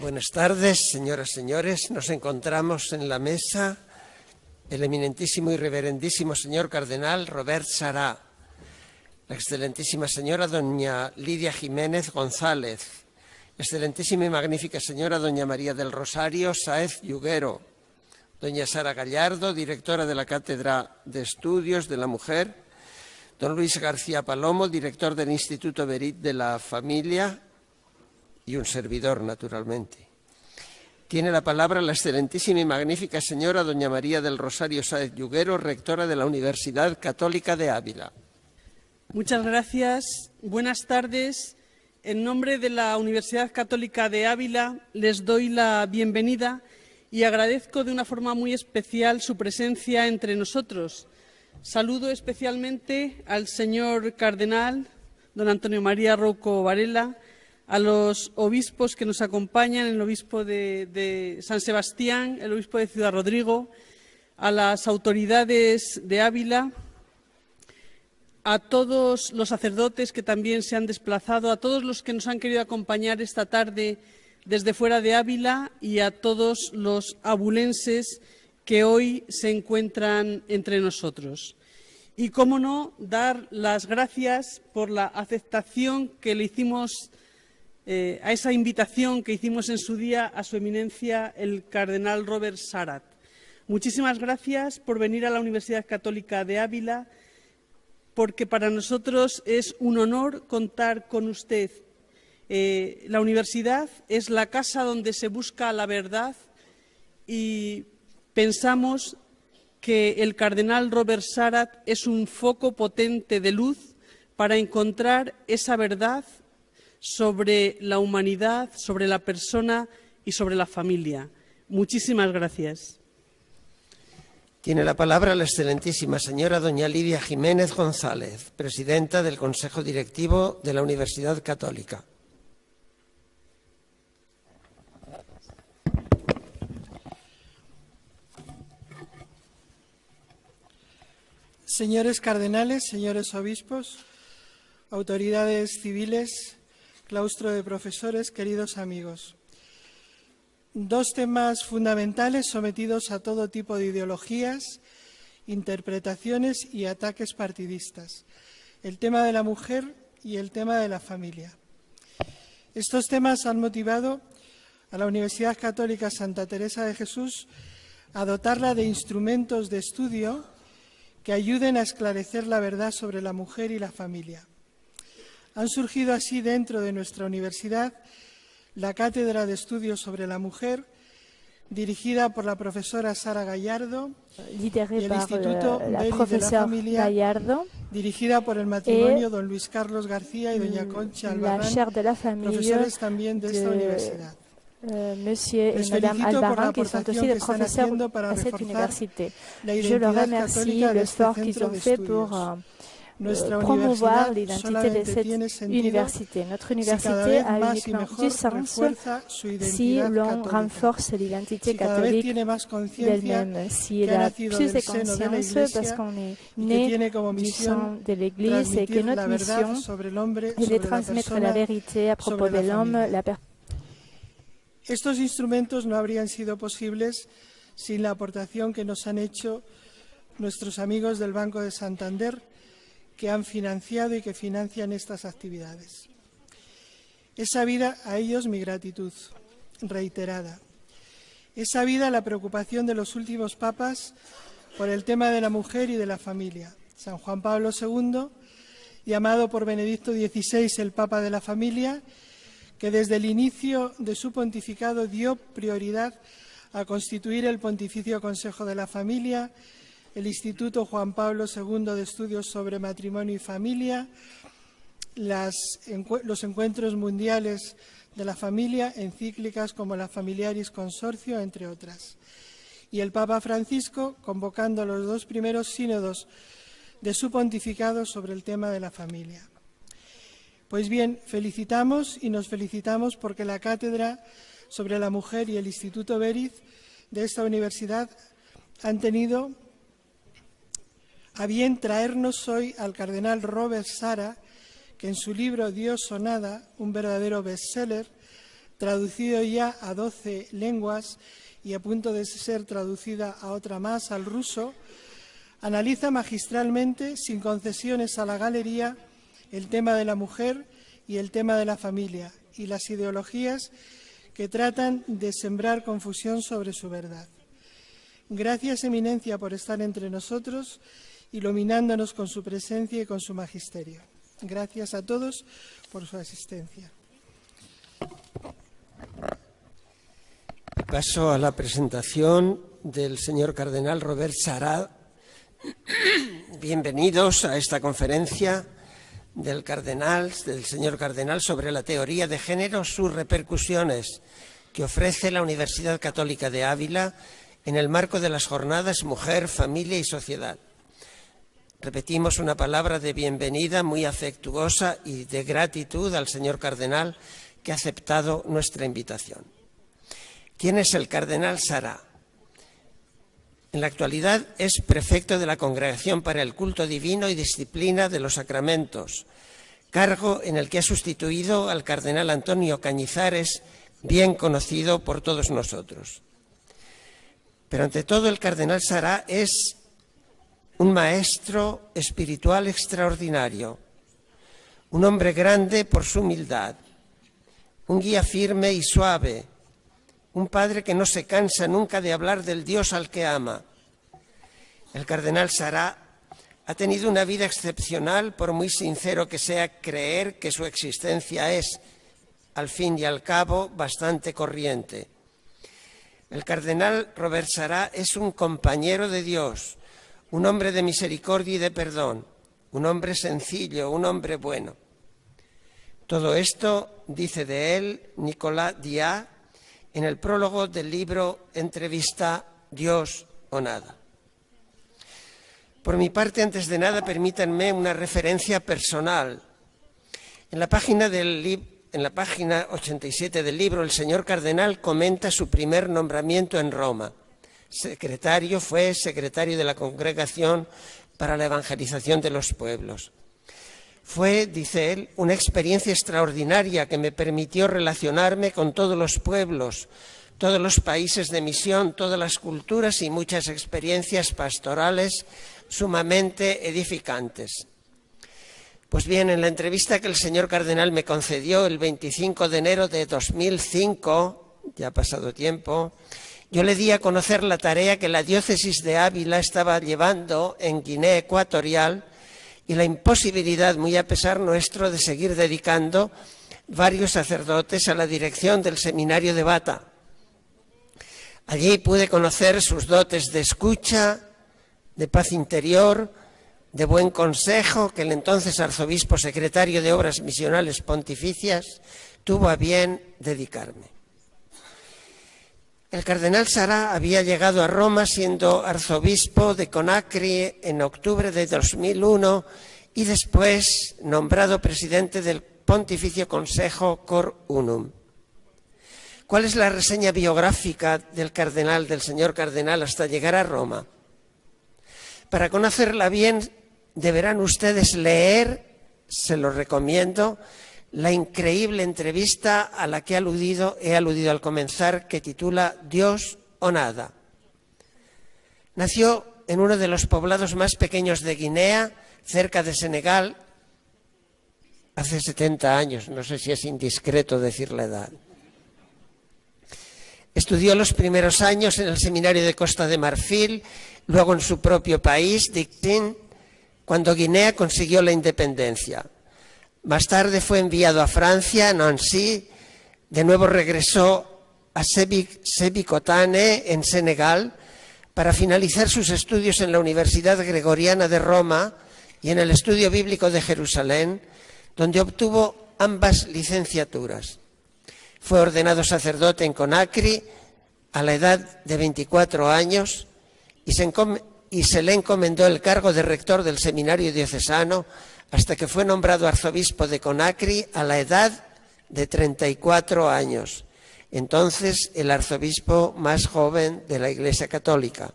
Buenas tardes, señoras y señores. Nos encontramos en la mesa el eminentísimo y reverendísimo señor cardenal Robert Sará, la excelentísima señora doña Lidia Jiménez González, excelentísima y magnífica señora doña María del Rosario Sáez Yuguero, doña Sara Gallardo, directora de la Cátedra de Estudios de la Mujer, don Luis García Palomo, director del Instituto Berit de la Familia, y un servidor, naturalmente. Tiene la palabra la excelentísima y magnífica señora doña María del Rosario Sáez Yuguero, rectora de la Universidad Católica de Ávila. Muchas gracias. Buenas tardes. En nombre de la Universidad Católica de Ávila les doy la bienvenida y agradezco de una forma muy especial su presencia entre nosotros. Saludo especialmente al señor cardenal, don Antonio María Rouco Varela, a los obispos que nos acompañan, el obispo de San Sebastián, el obispo de Ciudad Rodrigo, a las autoridades de Ávila, a todos los sacerdotes que también se han desplazado, a todos los que nos han querido acompañar esta tarde desde fuera de Ávila y a todos los abulenses que hoy se encuentran entre nosotros. Y, cómo no, dar las gracias por la aceptación que le hicimos a esa invitación que hicimos en su día a su eminencia el cardenal Robert Sará. Muchísimas gracias por venir a la Universidad Católica de Ávila, porque para nosotros es un honor contar con usted. La universidad es la casa donde se busca la verdad y pensamos que el cardenal Robert Sará es un foco potente de luz para encontrar esa verdad sobre la humanidad, sobre la persona y sobre la familia. Muchísimas gracias. Tiene la palabra la excelentísima señora doña Lidia Jiménez González, presidenta del Consejo Directivo de la Universidad Católica. Señores cardenales, señores obispos, autoridades civiles, claustro de profesores, queridos amigos. Dos temas fundamentales sometidos a todo tipo de ideologías, interpretaciones y ataques partidistas. El tema de la mujer y el tema de la familia. Estos temas han motivado a la Universidad Católica Santa Teresa de Jesús a dotarla de instrumentos de estudio que ayuden a esclarecer la verdad sobre la mujer y la familia. Han surgido así dentro de nuestra universidad la Cátedra de Estudios sobre la Mujer, dirigida por la profesora Sara Gallardo, y el Instituto Berit de la Familia, Gallardo, dirigida por el matrimonio don Luis Carlos García y doña Concha Albarrán, profesores también de esta universidad. Monsieur et Madame Albarrán, qui sont aussi des professeurs à cette université. Je leur remercie l'effort qu'ils ont fait pour promouvoir l'identité de cette université. Notre université a uniquement du sens si l'on renforce l'identité catholique d'elle-même, si elle a plus de conscience parce qu'on est né du sang de l'Église et que notre mission est de transmettre la vérité à propos de l'homme, la personne. Estos instrumentos no habrían sido posibles sin la aportación que nos han hecho nuestros amigos del Banco de Santander, que han financiado y que financian estas actividades. Es sabida a ellos mi gratitud reiterada. Es sabida la preocupación de los últimos papas por el tema de la mujer y de la familia. San Juan Pablo II, llamado por Benedicto XVI el Papa de la Familia, que desde el inicio de su pontificado dio prioridad a constituir el Pontificio Consejo de la Familia, el Instituto Juan Pablo II de Estudios sobre Matrimonio y Familia, los encuentros mundiales de la familia, encíclicas como la Familiaris Consortio, entre otras. Y el Papa Francisco convocando los dos primeros sínodos de su pontificado sobre el tema de la familia. Pues bien, felicitamos y nos felicitamos porque la Cátedra sobre la Mujer y el Instituto Berit de esta universidad han tenido a bien traernos hoy al cardenal Robert Sará, que en su libro Dios o nada, un verdadero bestseller, traducido ya a 12 lenguas y a punto de ser traducida a otra más, al ruso, analiza magistralmente, sin concesiones a la galería, el tema de la mujer y el tema de la familia y las ideologías que tratan de sembrar confusión sobre su verdad. Gracias, Eminencia, por estar entre nosotros, iluminándonos con su presencia y con su magisterio. Gracias a todos por su asistencia. Paso a la presentación del señor cardenal Robert Sarah. Bienvenidos a esta conferencia del señor cardenal sobre la teoría de género, sus repercusiones, que ofrece la Universidad Católica de Ávila en el marco de las jornadas Mujer, Familia y Sociedad. Repetimos una palabra de bienvenida muy afectuosa y de gratitud al señor cardenal que ha aceptado nuestra invitación. ¿Quién es el cardenal Sarah? En la actualidad es prefecto de la Congregación para el Culto Divino y Disciplina de los Sacramentos, cargo en el que ha sustituido al cardenal Antonio Cañizares, bien conocido por todos nosotros. Pero ante todo el cardenal Sarah es un maestro espiritual extraordinario, un hombre grande por su humildad, un guía firme y suave, un padre que no se cansa nunca de hablar del Dios al que ama. El cardenal Sarah ha tenido una vida excepcional, por muy sincero que sea creer que su existencia es, al fin y al cabo, bastante corriente. El cardenal Robert Sarah es un compañero de Dios, un hombre de misericordia y de perdón, un hombre sencillo, un hombre bueno. Todo esto dice de él Nicolas Diaz en el prólogo del libro Entrevista Dios o Nada. Por mi parte, antes de nada, permítanme una referencia personal. En la página 87 del libro, el señor cardenal comenta su primer nombramiento en Roma. Fue secretario de la Congregación para la Evangelización de los Pueblos. Fue, dice él, una experiencia extraordinaria que me permitió relacionarme con todos los pueblos, todos los países de misión, todas las culturas y muchas experiencias pastorales sumamente edificantes. Pues bien, en la entrevista que el señor cardenal me concedió el 25 de enero de 2005, ya ha pasado tiempo, yo le di a conocer la tarea que la diócesis de Ávila estaba llevando en Guinea Ecuatorial y la imposibilidad, muy a pesar nuestro, de seguir dedicando varios sacerdotes a la dirección del seminario de Bata. Allí pude conocer sus dotes de escucha, de paz interior, de buen consejo que el entonces arzobispo secretario de Obras Misionales Pontificias tuvo a bien dedicarme. El cardenal Sarah había llegado a Roma siendo arzobispo de Conakry en octubre de 2001 y después nombrado presidente del Pontificio Consejo Cor Unum. ¿Cuál es la reseña biográfica del señor cardenal hasta llegar a Roma? Para conocerla bien, deberán ustedes leer, se lo recomiendo, la increíble entrevista a la que he aludido al comenzar, que titula Dios o Nada. Nació en uno de los poblados más pequeños de Guinea, cerca de Senegal, hace 70 años, no sé si es indiscreto decir la edad. Estudió los primeros años en el seminario de Costa de Marfil, luego en su propio país, Dixin, cuando Guinea consiguió la independencia. Más tarde fue enviado a Francia, a Nancy, de nuevo regresó a Sébikotane, en Senegal, para finalizar sus estudios en la Universidad Gregoriana de Roma y en el Estudio Bíblico de Jerusalén, donde obtuvo ambas licenciaturas. Fue ordenado sacerdote en Conakry a la edad de 24 años y se le encomendó el cargo de rector del seminario diocesano hasta que fue nombrado arzobispo de Conakry a la edad de 34 años. Entonces, el arzobispo más joven de la Iglesia Católica.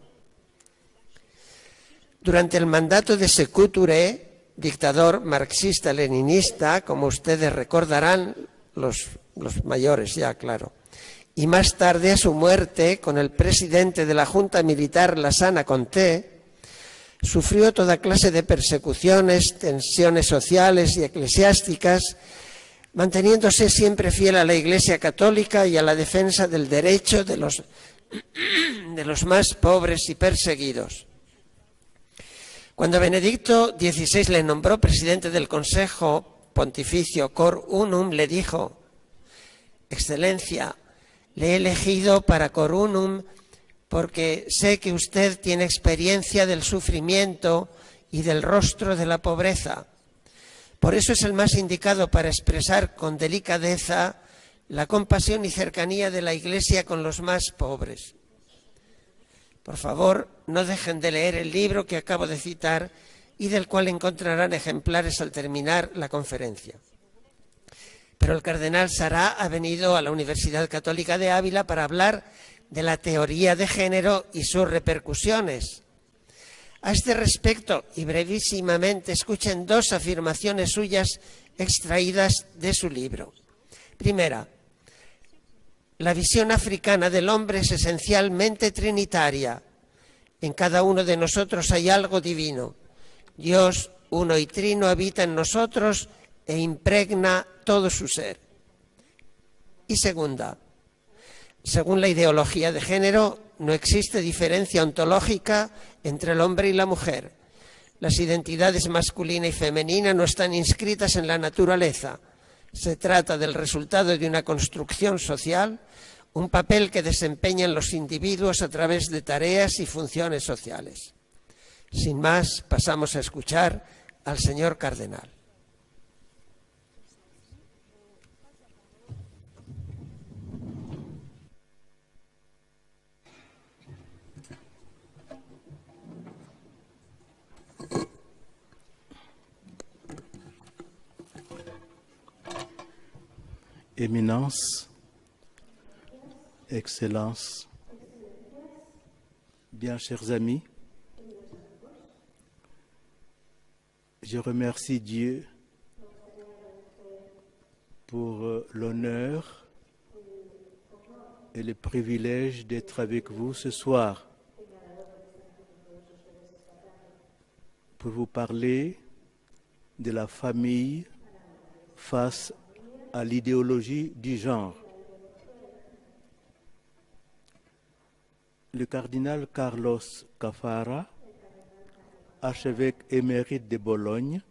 Durante el mandato de Sékou Touré, dictador marxista-leninista, como ustedes recordarán, los los mayores ya, claro. Y más tarde, a su muerte, con el presidente de la Junta Militar, Lassana Conté, sufrió toda clase de persecuciones, tensiones sociales y eclesiásticas, manteniéndose siempre fiel a la Iglesia Católica y a la defensa del derecho de los más pobres y perseguidos. Cuando Benedicto XVI le nombró presidente del Consejo Pontificio Cor Unum, le dijo: Excelencia, le he elegido para Cor Unum porque sé que usted tiene experiencia del sufrimiento y del rostro de la pobreza. Por eso es el más indicado para expresar con delicadeza la compasión y cercanía de la Iglesia con los más pobres. Por favor, no dejen de leer el libro que acabo de citar y del cual encontrarán ejemplares al terminar la conferencia. Pero el cardenal Sará ha venido a la Universidad Católica de Ávila para hablar de la teoría de género y sus repercusiones. A este respecto, y brevísimamente, escuchen dos afirmaciones suyas extraídas de su libro. Primera, la visión africana del hombre es esencialmente trinitaria. En cada uno de nosotros hay algo divino. Dios, uno y trino, habita en nosotros e impregna todo su ser. Y segunda, según la ideología de género, no existe diferencia ontológica entre el hombre y la mujer. Las identidades masculina y femenina no están inscritas en la naturaleza. Se trata del resultado de una construcción social, un papel que desempeñan los individuos a través de tareas y funciones sociales. Sin más, pasamos a escuchar al señor cardenal. Éminence, Excellence, bien chers amis, je remercie Dieu pour l'honneur et le privilège d'être avec vous ce soir pour vous parler de la famille face à l'idéologie du genre. Le cardinal Carlos Caffarra, archevêque émérite de Bologne,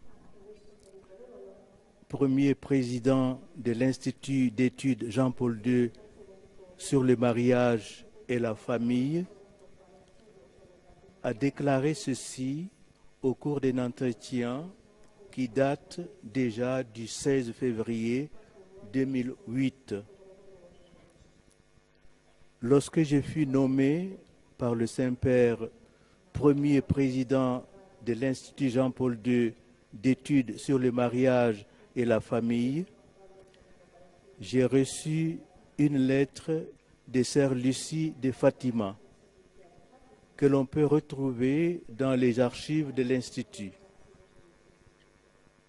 premier président de l'Institut d'études Jean-Paul II sur le mariage et la famille, a déclaré ceci au cours d'un entretien qui date déjà du 16 février 2008. Lorsque je fus nommé par le Saint-Père premier président de l'Institut Jean-Paul II d'études sur le mariage et la famille, j'ai reçu une lettre de Sœur Lucie de Fatima que l'on peut retrouver dans les archives de l'Institut.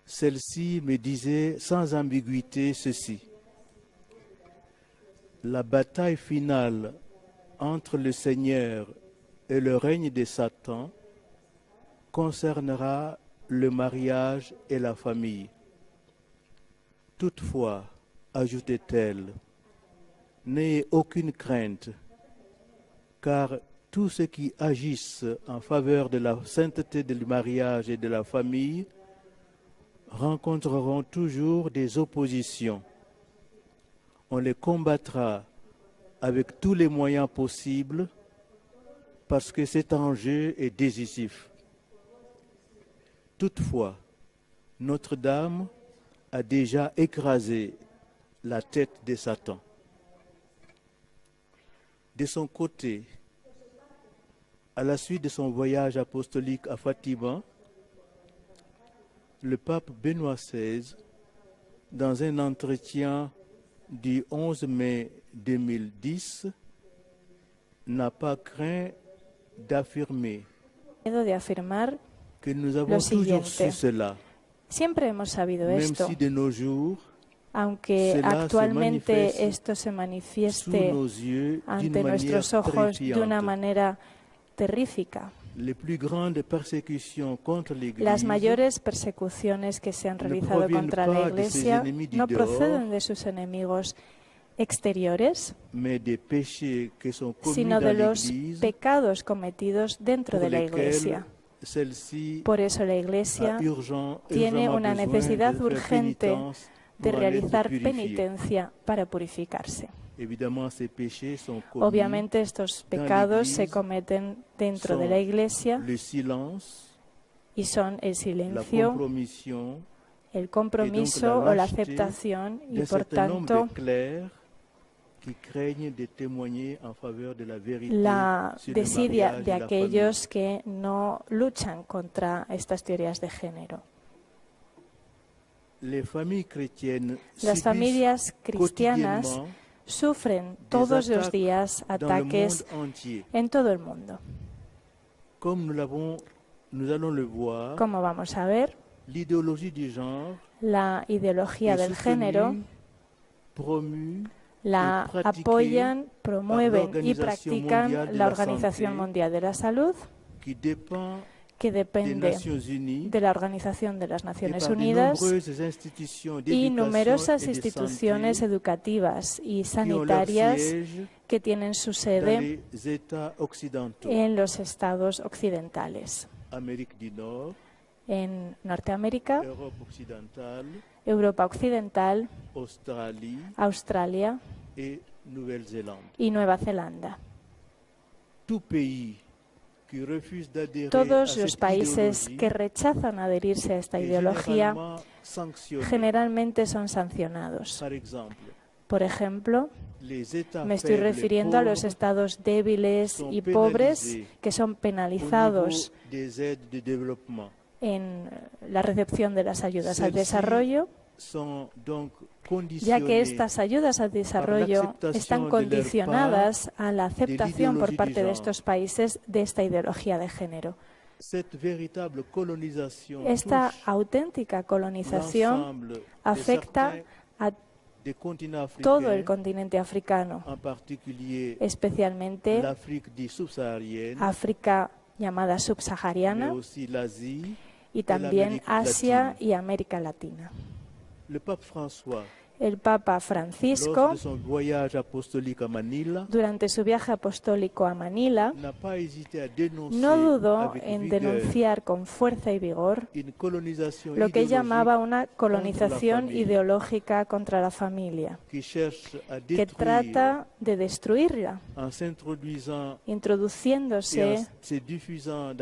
Celle-ci me disait sans ambiguïté ceci: la bataille finale entre le Seigneur et le règne de Satan concernera le mariage et la famille. Toutefois, ajoutait-elle, n'ayez aucune crainte, car tous ceux qui agissent en faveur de la sainteté du mariage et de la famille rencontreront toujours des oppositions. On les combattra avec tous les moyens possibles parce que cet enjeu est décisif. Toutefois, Notre-Dame a déjà écrasé la tête de Satan. De son côté, à la suite de son voyage apostolique à Fatima, le pape Benoît XVI, dans un entretien du 11 mai 2010, n'a pas craint d'affirmer que nous avons toujours su cela, Siempre hemos sabido même esto. si de nos jours, aunque actualmente esto se manifieste ante nuestros ojos de una manera terrífica. Las mayores persecuciones que se han realizado contra la Iglesia no proceden de sus enemigos exteriores, sino de los pecados cometidos dentro de la Iglesia. Por eso la Iglesia tiene una necesidad urgente de realizar penitencia para purificarse. Obviamente estos pecados se cometen dentro de la Iglesia y son el silencio, el compromiso o la aceptación y, por tanto, la desidia de aquellos que no luchan contra estas teorías de género. Las familias cristianas sufren todos los días ataques en todo el mundo. Como vamos a ver, la ideología del género la apoyan, promueven y practican la Organización Mundial de la Salud, que depende de la Organización de las Naciones Unidas, y numerosas instituciones educativas y sanitarias que tienen su sede en los estados occidentales, en Norteamérica, Europa Occidental, Australia y Nueva Zelanda. Todos los países que rechazan adherirse a esta ideología generalmente son sancionados. Por ejemplo, me estoy refiriendo a los estados débiles y pobres que son penalizados en la recepción de las ayudas al desarrollo, ya que estas ayudas al desarrollo están condicionadas a la aceptación por parte de estos países de esta ideología de género. Esta auténtica colonización afecta a todo el continente africano, especialmente África llamada subsahariana y también Asia y América Latina. El Papa Francisco, durante su viaje apostólico a Manila, no dudó en denunciar con fuerza y vigor lo que llamaba una colonización ideológica contra la familia, que trata de destruirla, introduciéndose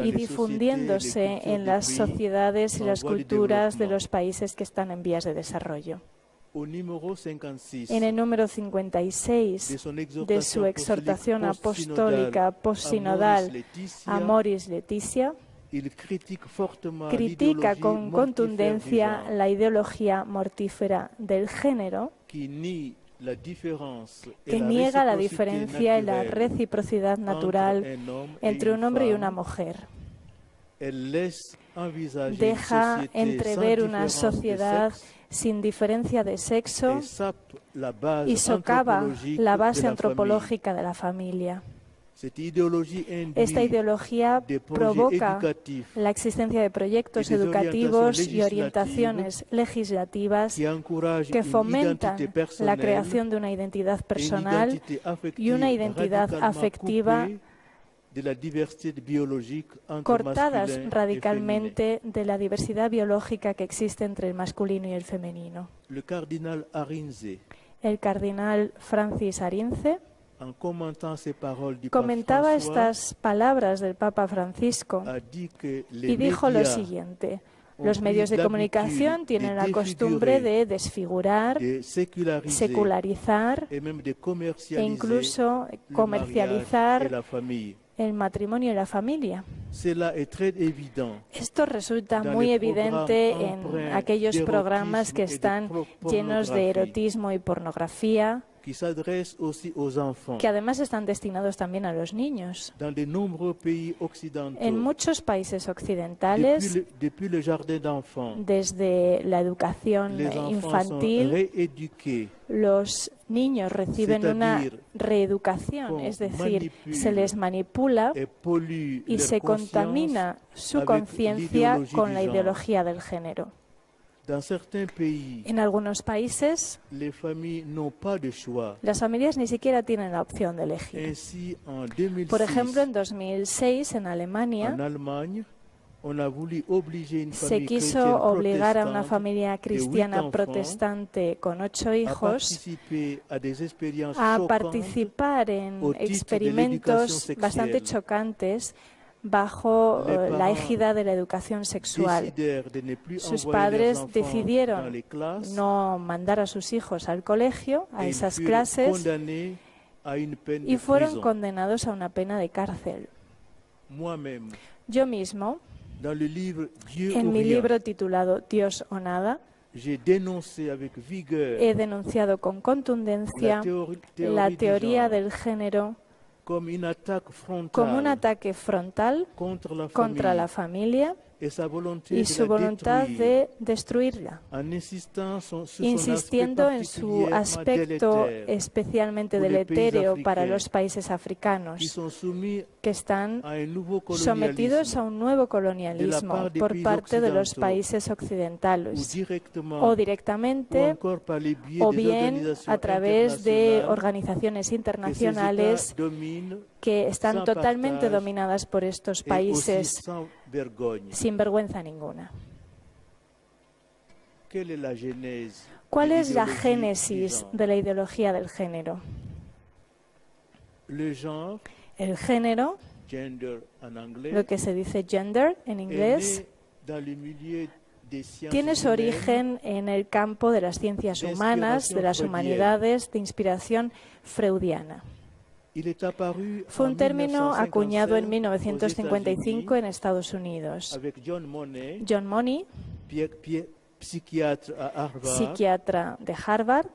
y difundiéndose en las sociedades y las culturas de los países que están en vías de desarrollo. En el número 56 de su exhortación apostólica postsinodal Amoris Laetitia, critica con contundencia la ideología mortífera del género, que niega la diferencia y la reciprocidad natural entre un hombre y una mujer. Deja entrever una sociedad sin diferencia de sexo y socava la base antropológica de la familia. Esta ideología provoca la existencia de proyectos educativos y orientaciones legislativas que fomentan la creación de una identidad personal y una identidad afectiva cortadas radicalmente de la diversidad biológica que existe entre el masculino y el femenino. El cardenal Francis Arinze comentaba estas palabras del Papa Francisco y dijo lo siguiente: los medios de comunicación tienen la costumbre de desfigurar, secularizar e incluso comercializar el matrimonio y la familia. Esto resulta muy evidente en aquellos programas que están llenos de erotismo y pornografía, que además están destinados también a los niños. En muchos países occidentales, desde la educación infantil, los niños reciben una reeducación, es decir, se les manipula y se contamina su conciencia con la ideología del género. En algunos países, las familias ni siquiera tienen la opción de elegir. Por ejemplo, en 2006, en Alemania, se quiso obligar a una familia cristiana protestante con 8 hijos a participar en experimentos bastante chocantes bajo la égida de la educación sexual. Sus padres decidieron no mandar a sus hijos al colegio, a esas clases, y fueron condenados a una pena de cárcel. Yo mismo, en mi libro titulado Dios o nada, he denunciado con contundencia la teoría del género como un ataque frontal contra la familia y su voluntad de destruirla, insistiendo en su aspecto especialmente deletéreo para los países africanos, que están sometidos a un nuevo colonialismo por parte de los países occidentales, o directamente, o bien a través de organizaciones internacionales que están totalmente dominadas por estos países sin vergüenza ninguna. ¿Cuál es la génesis de la ideología del género? El género, lo que se dice gender en inglés, tiene su origen en el campo de las ciencias humanas, de las humanidades, de inspiración freudiana. Fue un término acuñado en 1955 en Estados Unidos. John Money, psiquiatra de Harvard,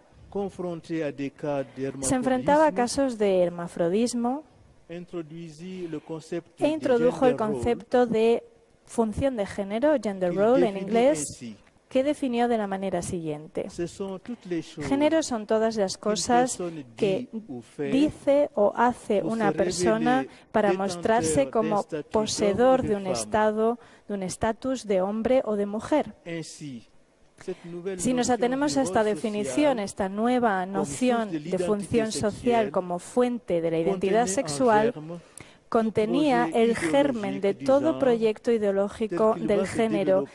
se enfrentaba a casos de hermafrodismo e introdujo el concepto de función de género, gender role en inglés, que definió de la manera siguiente. Género son todas las cosas que dice o hace una persona para mostrarse como poseedor de un estado, de un estatus de hombre o de mujer. Si nos atenemos a esta definición, esta nueva noción de función social como fuente de la identidad sexual, contenía el germen de todo proyecto ideológico del género,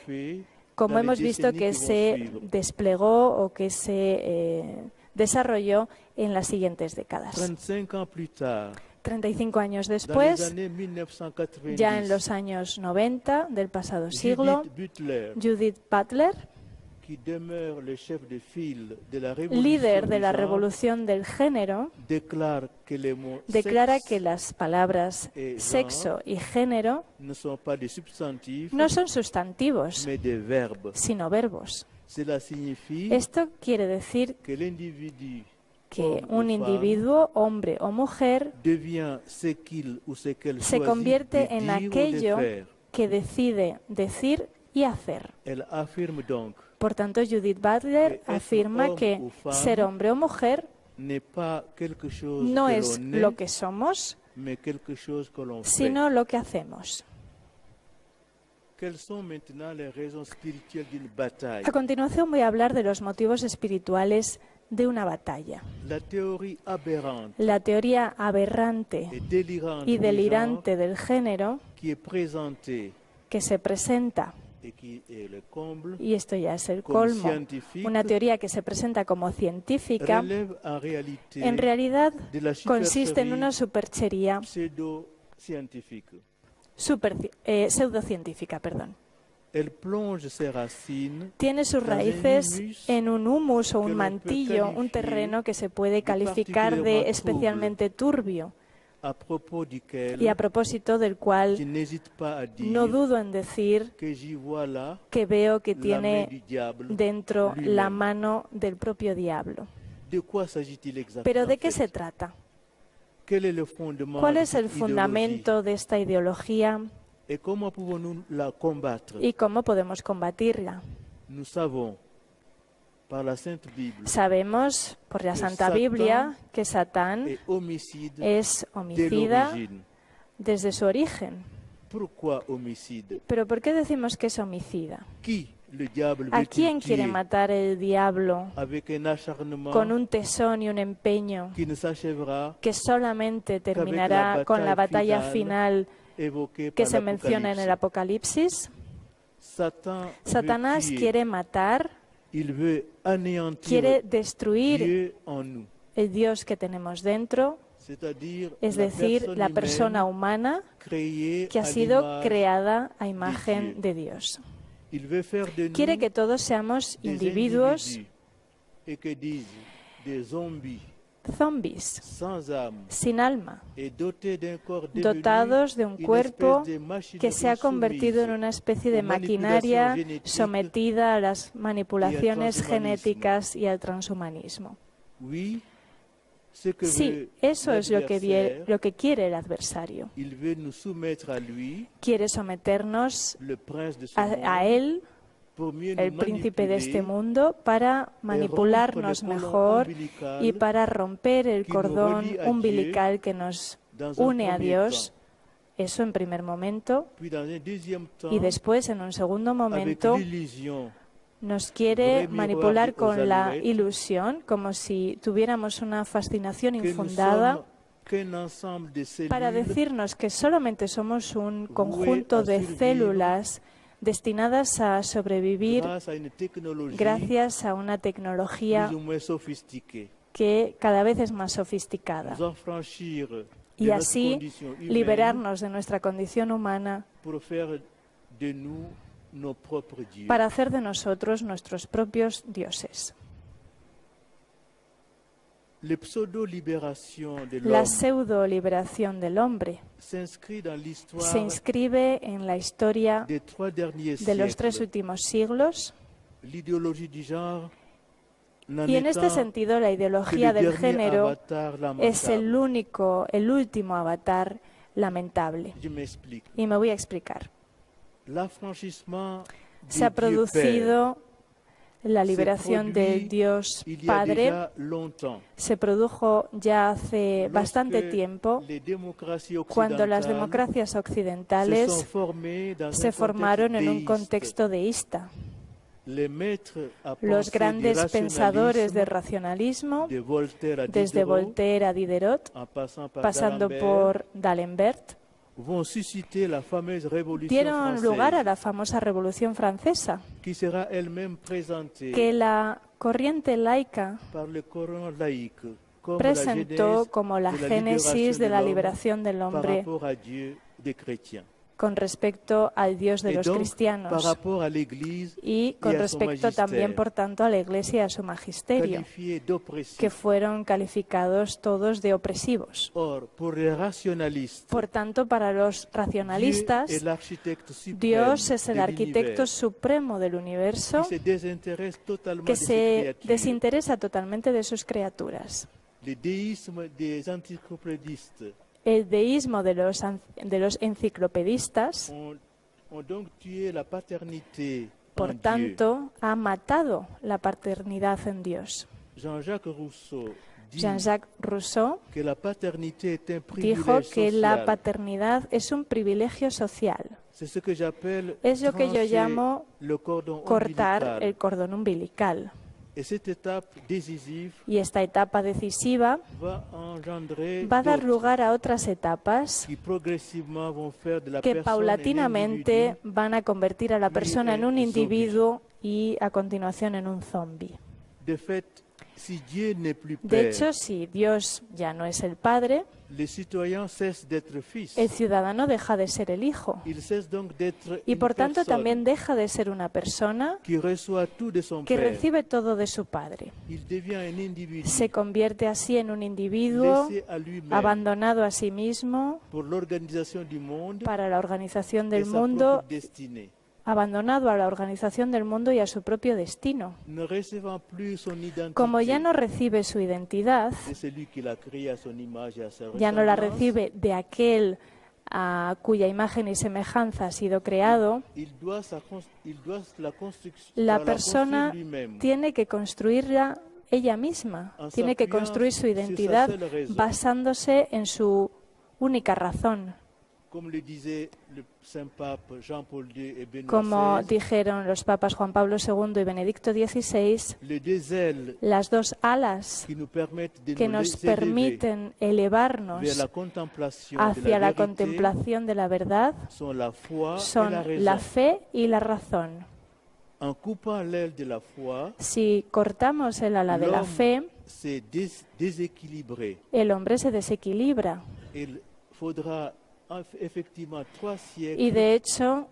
como hemos visto que se desplegó o que se desarrolló en las siguientes décadas. 35 años después, ya en los años 90 del pasado siglo, Judith Butler, líder de la revolución del género, declara que las palabras sexo y género no son sustantivos, sino verbos. Esto quiere decir que un individuo, hombre o mujer, se convierte en aquello que decide decir y hacer. Por tanto, Judith Butler afirma que ser hombre o mujer no es lo que somos, sino lo que hacemos. A continuación voy a hablar de los motivos espirituales de una batalla. La teoría aberrante y delirante del género que se presenta, y esto ya es el colmo, una teoría que se presenta como científica, en realidad consiste en una superchería pseudocientífica. Tiene sus raíces en un humus o un mantillo, un terreno que se puede calificar de especialmente turbio, y a propósito del cual no dudo en decir que veo que tiene dentro la mano del propio diablo. Pero ¿de qué se trata? ¿Cuál es el fundamento de esta ideología y cómo podemos combatirla? Sabemos por la Santa Biblia que Satán es homicida desde su origen. ¿Pero por qué decimos que es homicida? ¿A quién quiere matar el diablo con un tesón y un empeño que solamente terminará con la batalla final que se menciona en el Apocalipsis? Satanás quiere matar, quiere destruir el Dios que tenemos dentro, es decir, la persona humana que ha sido creada a imagen de Dios. Quiere que todos seamos individuos zombies, sin alma, dotados de un cuerpo que se ha convertido en una especie de maquinaria sometida a las manipulaciones genéticas y al transhumanismo. Sí, eso es lo que quiere el adversario. Quiere someternos a él, el príncipe de este mundo, para manipularnos mejor y para romper el cordón umbilical que nos une a Dios. Eso en primer momento. Y después, en un segundo momento, nos quiere manipular con la ilusión, como si tuviéramos una fascinación infundada, para decirnos que solamente somos un conjunto de células destinadas a sobrevivir gracias a una tecnología que cada vez es más sofisticada. Y así liberarnos de nuestra condición humana para hacer de nosotros nuestros propios dioses. La pseudo-liberación del hombre se inscribe en la historia de los 3 últimos siglos, y en este sentido la ideología del género es el último avatar lamentable. Y me voy a explicar. Se ha producido la liberación del Dios Padre, se produjo ya hace bastante tiempo, cuando las democracias occidentales se formaron en un contexto deísta. Los grandes pensadores del racionalismo, desde Voltaire a Diderot, pasando por D'Alembert, dieron lugar a la famosa Revolución Francesa, que la corriente laica presentó como la génesis de la liberación del hombre con respecto al Dios de los cristianos y con respecto también, por tanto, a la Iglesia y a su magisterio, que fueron calificados todos de opresivos. Por tanto, para los racionalistas, Dios es el arquitecto supremo del universo que se desinteresa totalmente de sus criaturas. El deísmo de los enciclopedistas, por tanto, ha matado la paternidad en Dios. Jean-Jacques Rousseau dijo que la paternidad es un privilegio social. Es lo que yo llamo cortar el cordón umbilical. Y esta etapa decisiva va a dar lugar a otras etapas que paulatinamente van a convertir a la persona en un individuo y a continuación en un zombi. De hecho, si Dios ya no es el Padre, el ciudadano deja de ser el hijo y por tanto también deja de ser una persona que recibe todo de su padre. Se convierte así en un individuo abandonado a sí mismo para la organización del mundo abandonado a la organización del mundo y a su propio destino. Como ya no recibe su identidad, ya no la recibe de aquel a cuya imagen y semejanza ha sido creado, la persona tiene que construirla ella misma, tiene que construir su identidad basándose en su única razón. Como dijeron los papas Juan Pablo II y Benedicto XVI, las dos alas que nos permiten elevarnos hacia la contemplación de la verdad son la fe y la razón. Si cortamos el ala de la fe, el hombre se desequilibra. Y de hecho,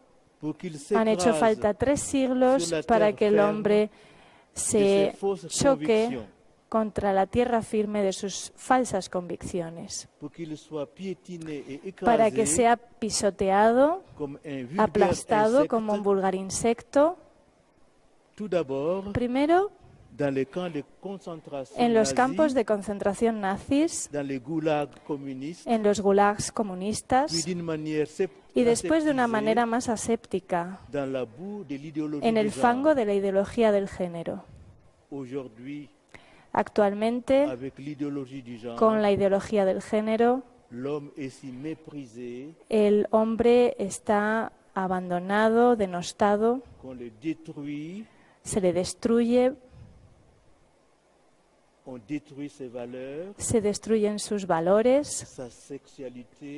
han hecho falta 3 siglos para que el hombre se choque contra la tierra firme de sus falsas convicciones, para que sea pisoteado, aplastado como un vulgar insecto. Primero, en los campos de concentración nazis, en los gulags comunistas y después de una manera más aséptica, en el fango de la ideología del género. Actualmente, con la ideología del género, el hombre está abandonado, denostado, se le destruye, se destruyen sus valores,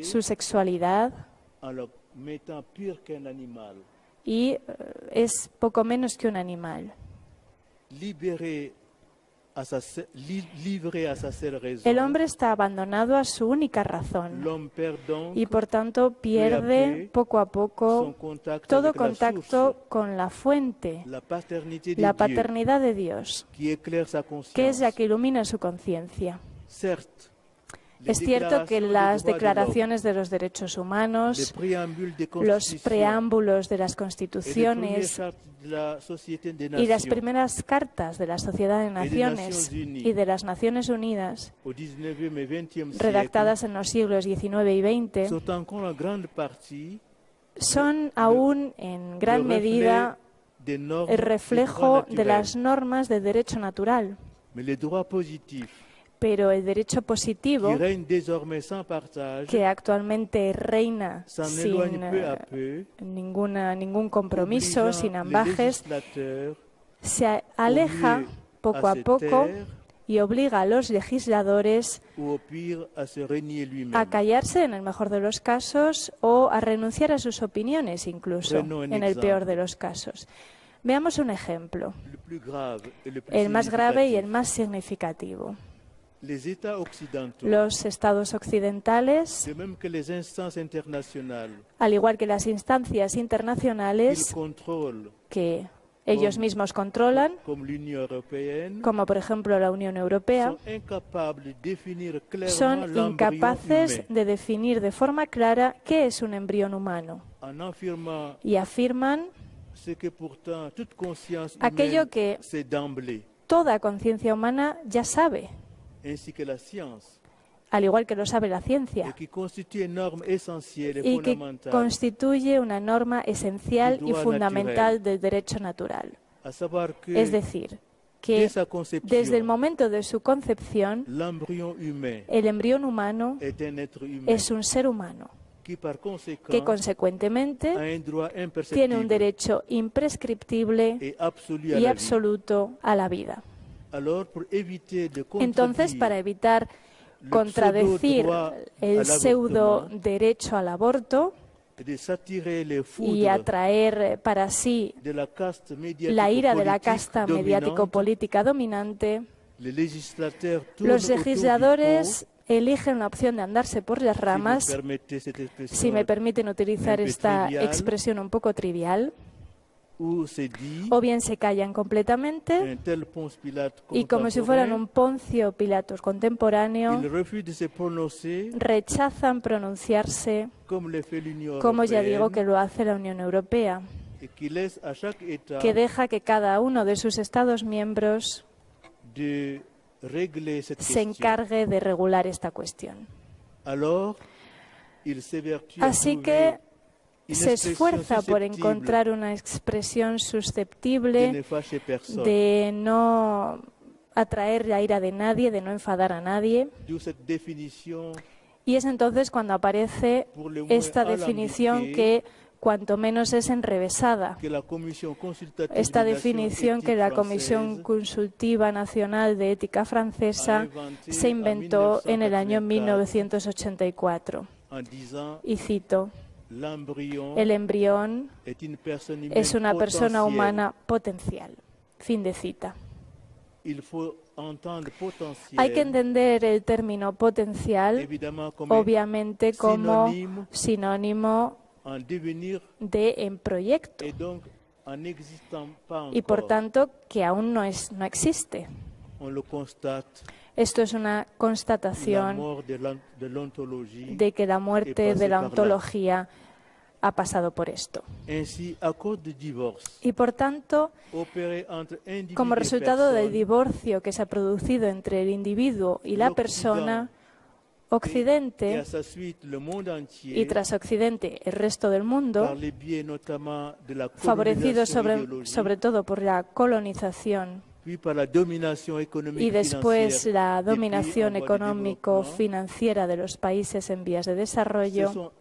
su sexualidad, y es poco menos que un animal. El hombre está abandonado a su única razón y por tanto pierde poco a poco todo contacto con la fuente, la paternidad de Dios, que es la que ilumina su conciencia. Es cierto que las declaraciones de los derechos humanos, los preámbulos de las constituciones y las primeras cartas de la Sociedad de Naciones y de las Naciones Unidas, redactadas en los siglos XIX y XX, son aún en gran medida el reflejo de las normas de derecho natural. Pero el derecho positivo, que actualmente reina sin ningún compromiso, sin ambajes, se aleja poco a poco y obliga a los legisladores a callarse en el mejor de los casos o a renunciar a sus opiniones incluso en el peor de los casos. Veamos un ejemplo, el más grave y el más significativo. Los estados occidentales, al igual que las instancias internacionales que ellos mismos controlan, como por ejemplo la Unión Europea, son incapaces de definir de forma clara qué es un embrión humano y afirman aquello que toda conciencia humana ya sabe, al igual que lo sabe la ciencia, y que constituye una norma esencial y fundamental del derecho natural. Es decir, que desde el momento de su concepción, el embrión humano es un ser humano que consecuentemente tiene un derecho imprescriptible y absoluto a la vida. Entonces, para evitar contradecir el pseudo derecho al aborto y atraer para sí la ira de la casta mediático-política dominante, los legisladores eligen la opción de andarse por las ramas, si me permiten utilizar esta expresión un poco trivial, o bien se callan completamente y, como si fueran un Poncio Pilatos contemporáneo, rechazan pronunciarse, como ya digo que lo hace la Unión Europea. que deja que cada uno de sus Estados miembros se encargue de regular esta cuestión. Así que se esfuerza por encontrar una expresión susceptible de no atraer la ira de nadie, de no enfadar a nadie. Y es entonces cuando aparece esta definición que cuanto menos es enrevesada. Esta definición que la Comisión Consultiva Nacional de Ética Francesa se inventó en el año 1984. Y cito: el embrión es una persona humana potencial. Fin de cita. Hay que entender el término potencial, obviamente, como sinónimo de en proyecto y, por tanto, que aún no existe. Esto es una constatación de que la muerte de la ontología ha pasado por esto. Y por tanto, como resultado del divorcio que se ha producido entre el individuo y la persona, Occidente, y tras Occidente el resto del mundo, favorecido sobre todo por la colonización y después la dominación económico-financiera de los países en vías de desarrollo,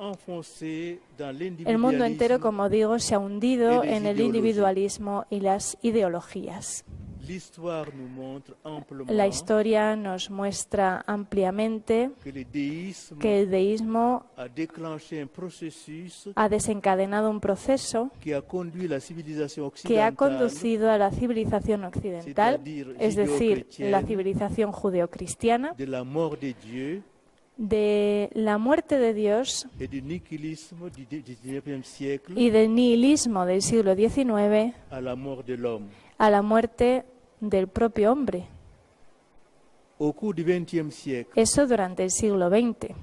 el mundo entero, como digo, se ha hundido en el individualismo y las ideologías. La historia nos muestra ampliamente que el deísmo ha desencadenado un proceso que ha conducido a la civilización occidental, es decir, la civilización judeocristiana, de la muerte de Dios y del nihilismo del siglo XIX a la muerte del propio hombre. Eso durante el siglo XX.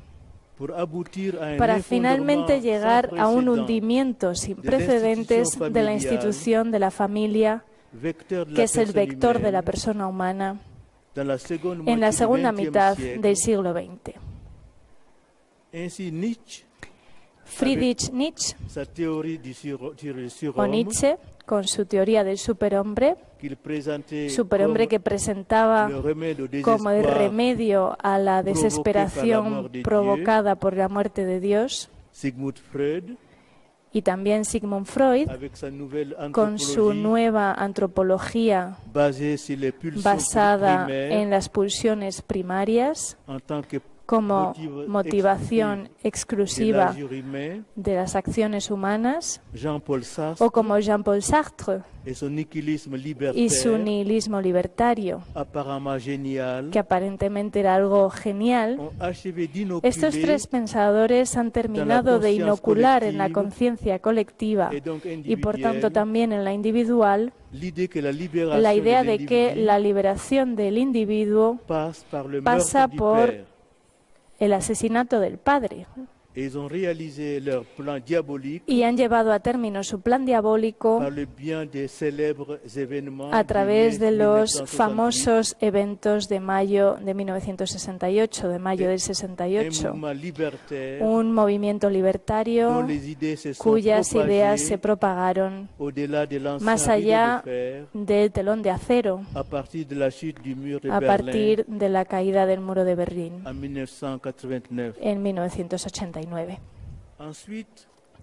Para finalmente llegar a un hundimiento sin precedentes de la institución de la familia, que es el vector de la persona humana, en la segunda mitad del siglo XX. Friedrich Nietzsche, o Nietzsche, con su teoría del superhombre que presentaba como el remedio a la desesperación provocada por la muerte de Dios, y también Sigmund Freud, con su nueva antropología basada en las pulsiones primarias, como motivación exclusiva de las acciones humanas, o como Jean-Paul Sartre y su nihilismo libertario, que aparentemente era algo genial. Estos tres pensadores han terminado de inocular en la conciencia colectiva y por tanto también en la individual la idea de que la liberación del individuo pasa por el asesinato del padre. Y han llevado a término su plan diabólico a través de los famosos eventos de mayo de 1968, de mayo del 68, un movimiento libertario cuyas ideas se propagaron más allá del telón de acero a partir de la caída del muro de Berlín en 1989.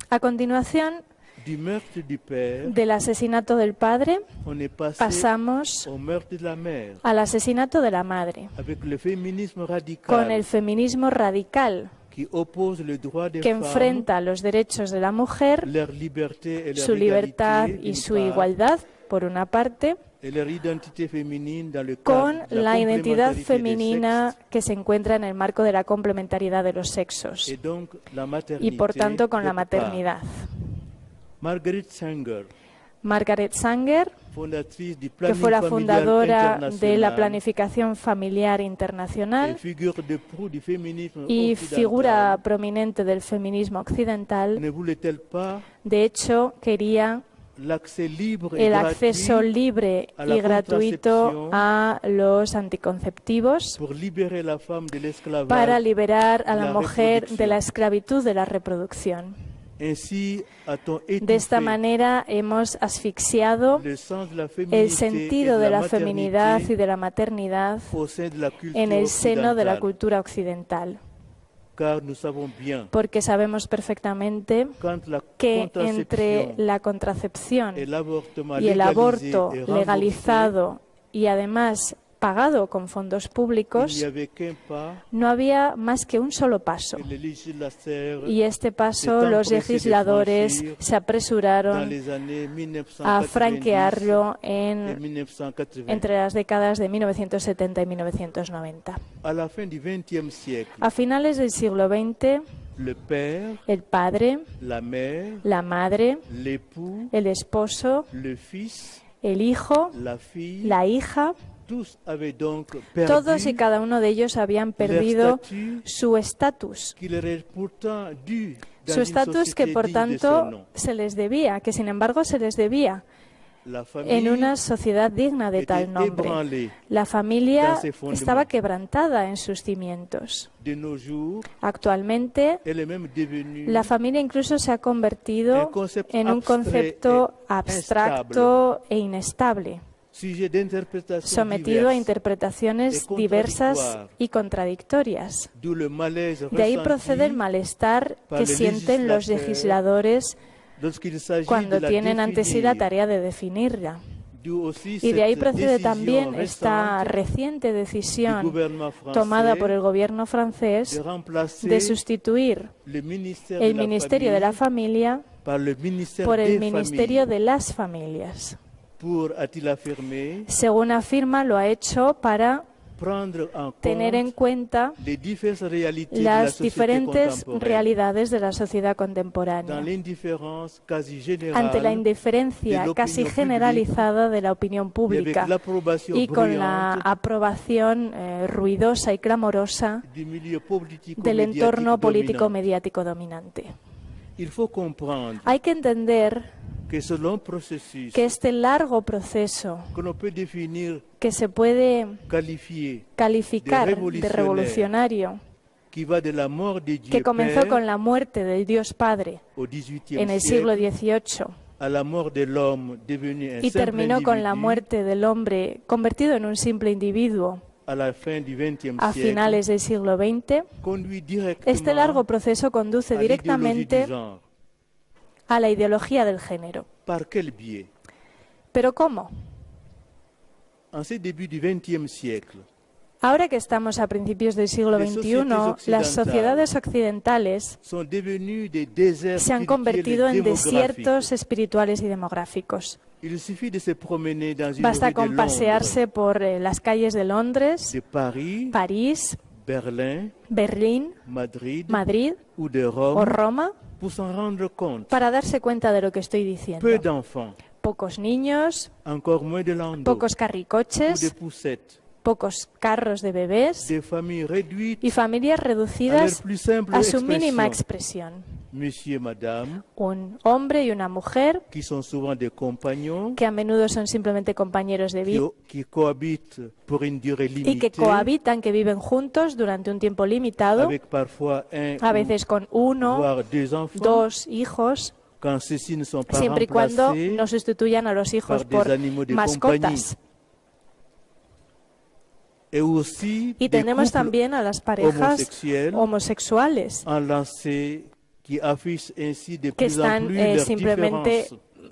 A continuación del asesinato del padre, pasamos al asesinato de la madre, con el feminismo radical que enfrenta los derechos de la mujer, su libertad y su igualdad, por una parte, con la identidad femenina que se encuentra en el marco de la complementariedad de los sexos y, por tanto, con la maternidad. Margaret Sanger, que fue la fundadora de la planificación familiar internacional y figura prominente del feminismo occidental, de hecho, quería el acceso libre y gratuito a los anticonceptivos para liberar a la mujer de la esclavitud de la reproducción. De esta manera hemos asfixiado el sentido de la feminidad y de la maternidad en el seno de la cultura occidental. Porque sabemos perfectamente que entre la contracepción y el aborto legalizado y además pagado con fondos públicos, no había más que un solo paso. Y este paso los legisladores se apresuraron a franquearlo entre las décadas de 1970 y 1990. A finales del siglo XX, el padre, la madre, el esposo, el hijo, la hija, todos y cada uno de ellos habían perdido su estatus. Su estatus que, por tanto, se les debía, que sin embargo se les debía en una sociedad digna de tal nombre. La familia estaba quebrantada en sus cimientos. Actualmente, la familia incluso se ha convertido en un concepto abstracto e inestable, sometido a interpretaciones diversas y contradictorias. De ahí procede el malestar que sienten los legisladores cuando tienen ante sí la tarea de definirla. Y de ahí procede también esta reciente decisión tomada por el gobierno francés de sustituir el Ministerio de la Familia por el Ministerio de las Familias. Según afirma, lo ha hecho para tener en cuenta las diferentes realidades de la sociedad contemporánea, ante la indiferencia casi generalizada de la opinión pública y con la aprobación ruidosa y clamorosa del entorno político-mediático dominante. Hay que entender que este largo proceso que se puede calificar de revolucionario, que comenzó con la muerte del Dios Padre en el siglo XVIII y terminó con la muerte del hombre convertido en un simple individuo a finales del siglo XX, este largo proceso conduce directamente a la ideología del género. ¿Pero cómo? Ahora que estamos a principios del siglo XXI, las sociedades occidentales se han convertido en desiertos espirituales y demográficos. Basta con pasearse por las calles de Londres, París, Berlín, Madrid o Roma para darse cuenta de lo que estoy diciendo. Pocos niños, pocos carricoches, pocos carros de bebés y familias reducidas a su mínima expresión. Un hombre y una mujer que a menudo son simplemente compañeros de vida y que cohabitan, que viven juntos durante un tiempo limitado, a veces con uno, dos hijos, siempre y cuando no sustituyan a los hijos por mascotas. Y tenemos también a las parejas homosexuales que están simplemente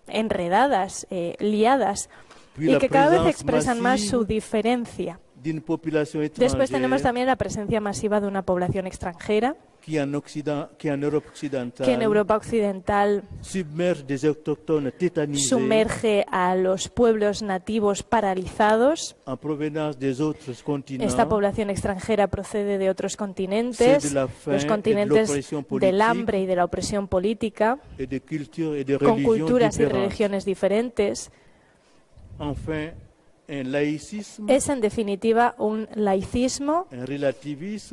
enredadas, liadas, y que cada vez expresan más su diferencia. Después tenemos también la presencia masiva de una población extranjera que en Europa Occidental sumerge a los pueblos nativos paralizados. Esta población extranjera procede de otros continentes, los continentes del hambre y de la opresión política, con culturas y religiones diferentes. es en definitiva un laicismo,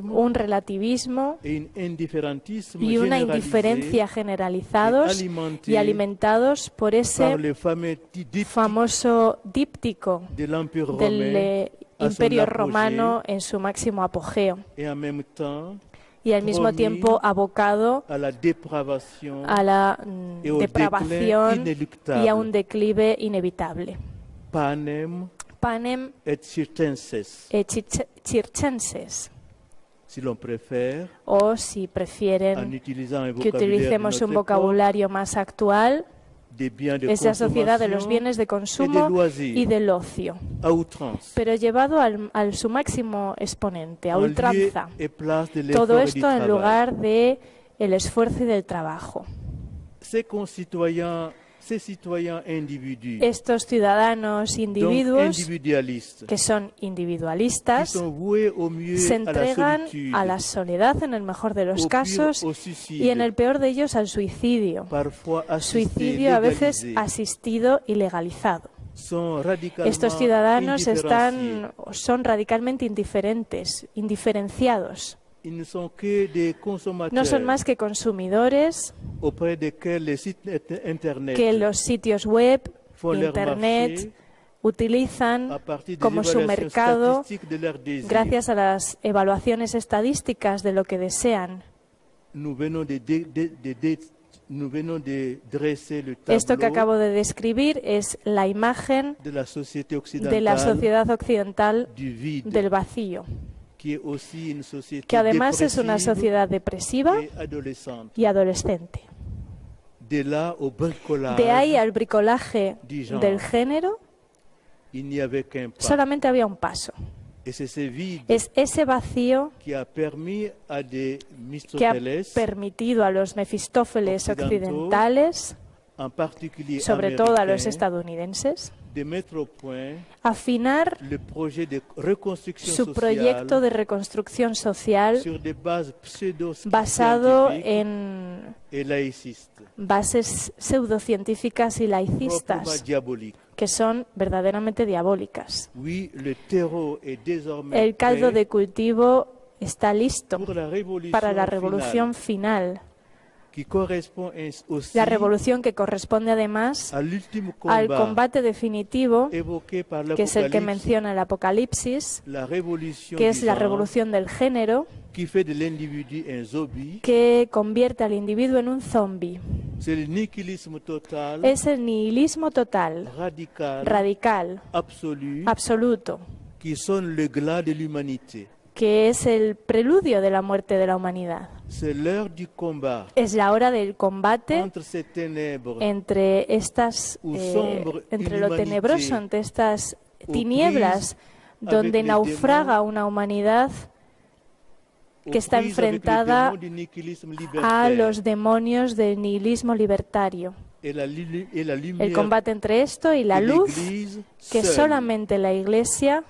un relativismo y una indiferencia generalizados y alimentados por ese famoso díptico del Imperio Romano en su máximo apogeo, y al mismo tiempo abocado a la depravación y a un declive inevitable. Panem et circenses. O si prefieren que utilicemos un vocabulario más actual, esa sociedad de los bienes de consumo y del ocio, pero llevado a su máximo exponente, a ultranza. Todo esto en lugar de el esfuerzo y del trabajo. Estos ciudadanos individuos que son individualistas se entregan a la soledad en el mejor de los casos y en el peor de ellos al suicidio. Suicidio a veces asistido y legalizado. Estos ciudadanos son radicalmente indiferenciados. No son más que consumidores que los sitios web, Internet, utilizan como su mercado gracias a las evaluaciones estadísticas de lo que desean. Esto que acabo de describir es la imagen de la sociedad occidental del vacío, que además es una sociedad depresiva y adolescente. De ahí al bricolaje del género solamente había un paso. Es ese vacío que ha permitido a los Mefistófeles occidentales, sobre todo a los estadounidenses, afinar su proyecto de reconstrucción social basado en bases pseudocientíficas y laicistas, que son verdaderamente diabólicas. El caldo de cultivo está listo para la revolución final. La revolución que corresponde además al combate definitivo, que es el que menciona el Apocalipsis, que es la revolución del género, que convierte al individuo en un zombie. Es el nihilismo total, radical, absoluto, que es el preludio de la muerte de la humanidad. Es la hora del combate entre lo tenebroso, entre estas tinieblas, donde naufraga una humanidad que está enfrentada a los demonios del nihilismo libertario. El combate entre esto y la luz que solamente la Iglesia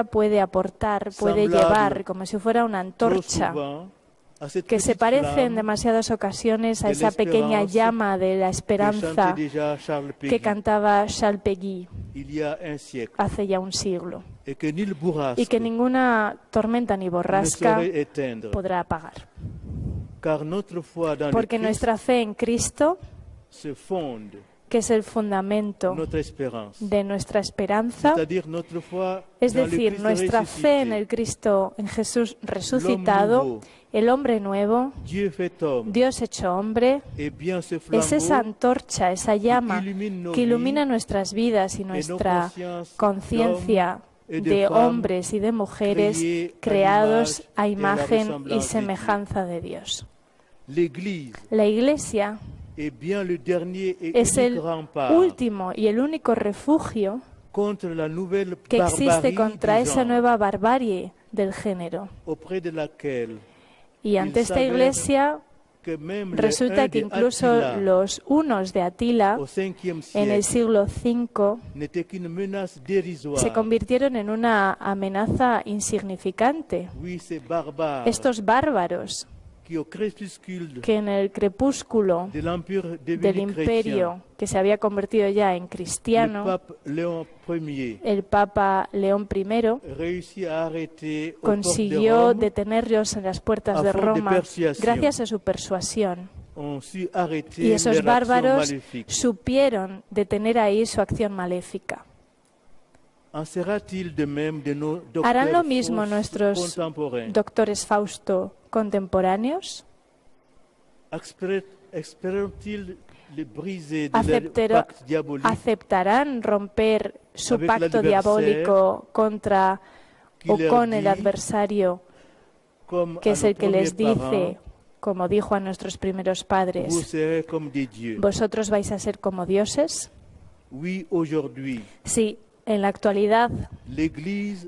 puede aportar, puede llevar, como si fuera una antorcha, que se parece en demasiadas ocasiones a esa pequeña llama de la esperanza que cantaba Charles Péguy hace ya un siglo, y que ninguna tormenta ni borrasca podrá apagar. Porque nuestra fe en Cristo, que es el fundamento de nuestra esperanza, es decir, nuestra fe en el Cristo, en Jesús resucitado, el hombre nuevo, Dios hecho hombre, es esa antorcha, esa llama que ilumina nuestras vidas y nuestra conciencia de hombres y de mujeres creados a imagen y semejanza de Dios. La Iglesia es el último y el único refugio que existe contra esa nueva barbarie del género. Y ante esta Iglesia resulta que incluso los hunos de Atila en el siglo V se convirtieron en una amenaza insignificante. Estos bárbaros que en el crepúsculo del imperio que se había convertido ya en cristiano, el Papa León I consiguió detenerlos en las puertas de Roma gracias a su persuasión. Y esos bárbaros supieron detener ahí su acción maléfica. ¿Harán lo mismo nuestros doctores Fausto contemporáneos? ¿Aceptarán romper su pacto diabólico contra o con el adversario, que es el que les dice, como dijo a nuestros primeros padres, vosotros vais a ser como dioses? Sí, en la actualidad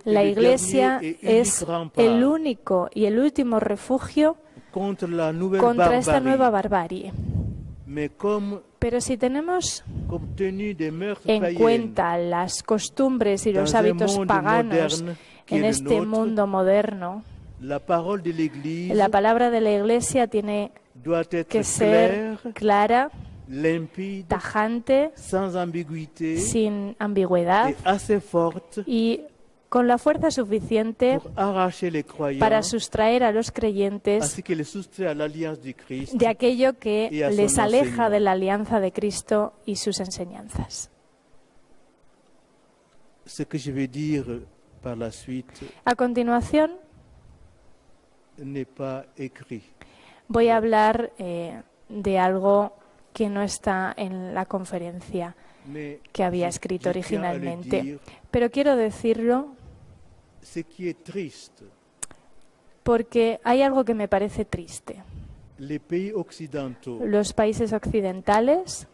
la Iglesia es el único y el último refugio contra esta nueva barbarie. Pero si tenemos en cuenta las costumbres y los hábitos paganos en este mundo moderno, la palabra de la Iglesia tiene que ser clara, tajante, sin ambigüedad y con la fuerza suficiente para sustraer a los creyentes de aquello que les aleja de la alianza de Cristo y sus enseñanzas. A continuación, voy a hablar de algo que no está en la conferencia que había escrito originalmente. Pero quiero decirlo porque hay algo que me parece triste. Los países occidentales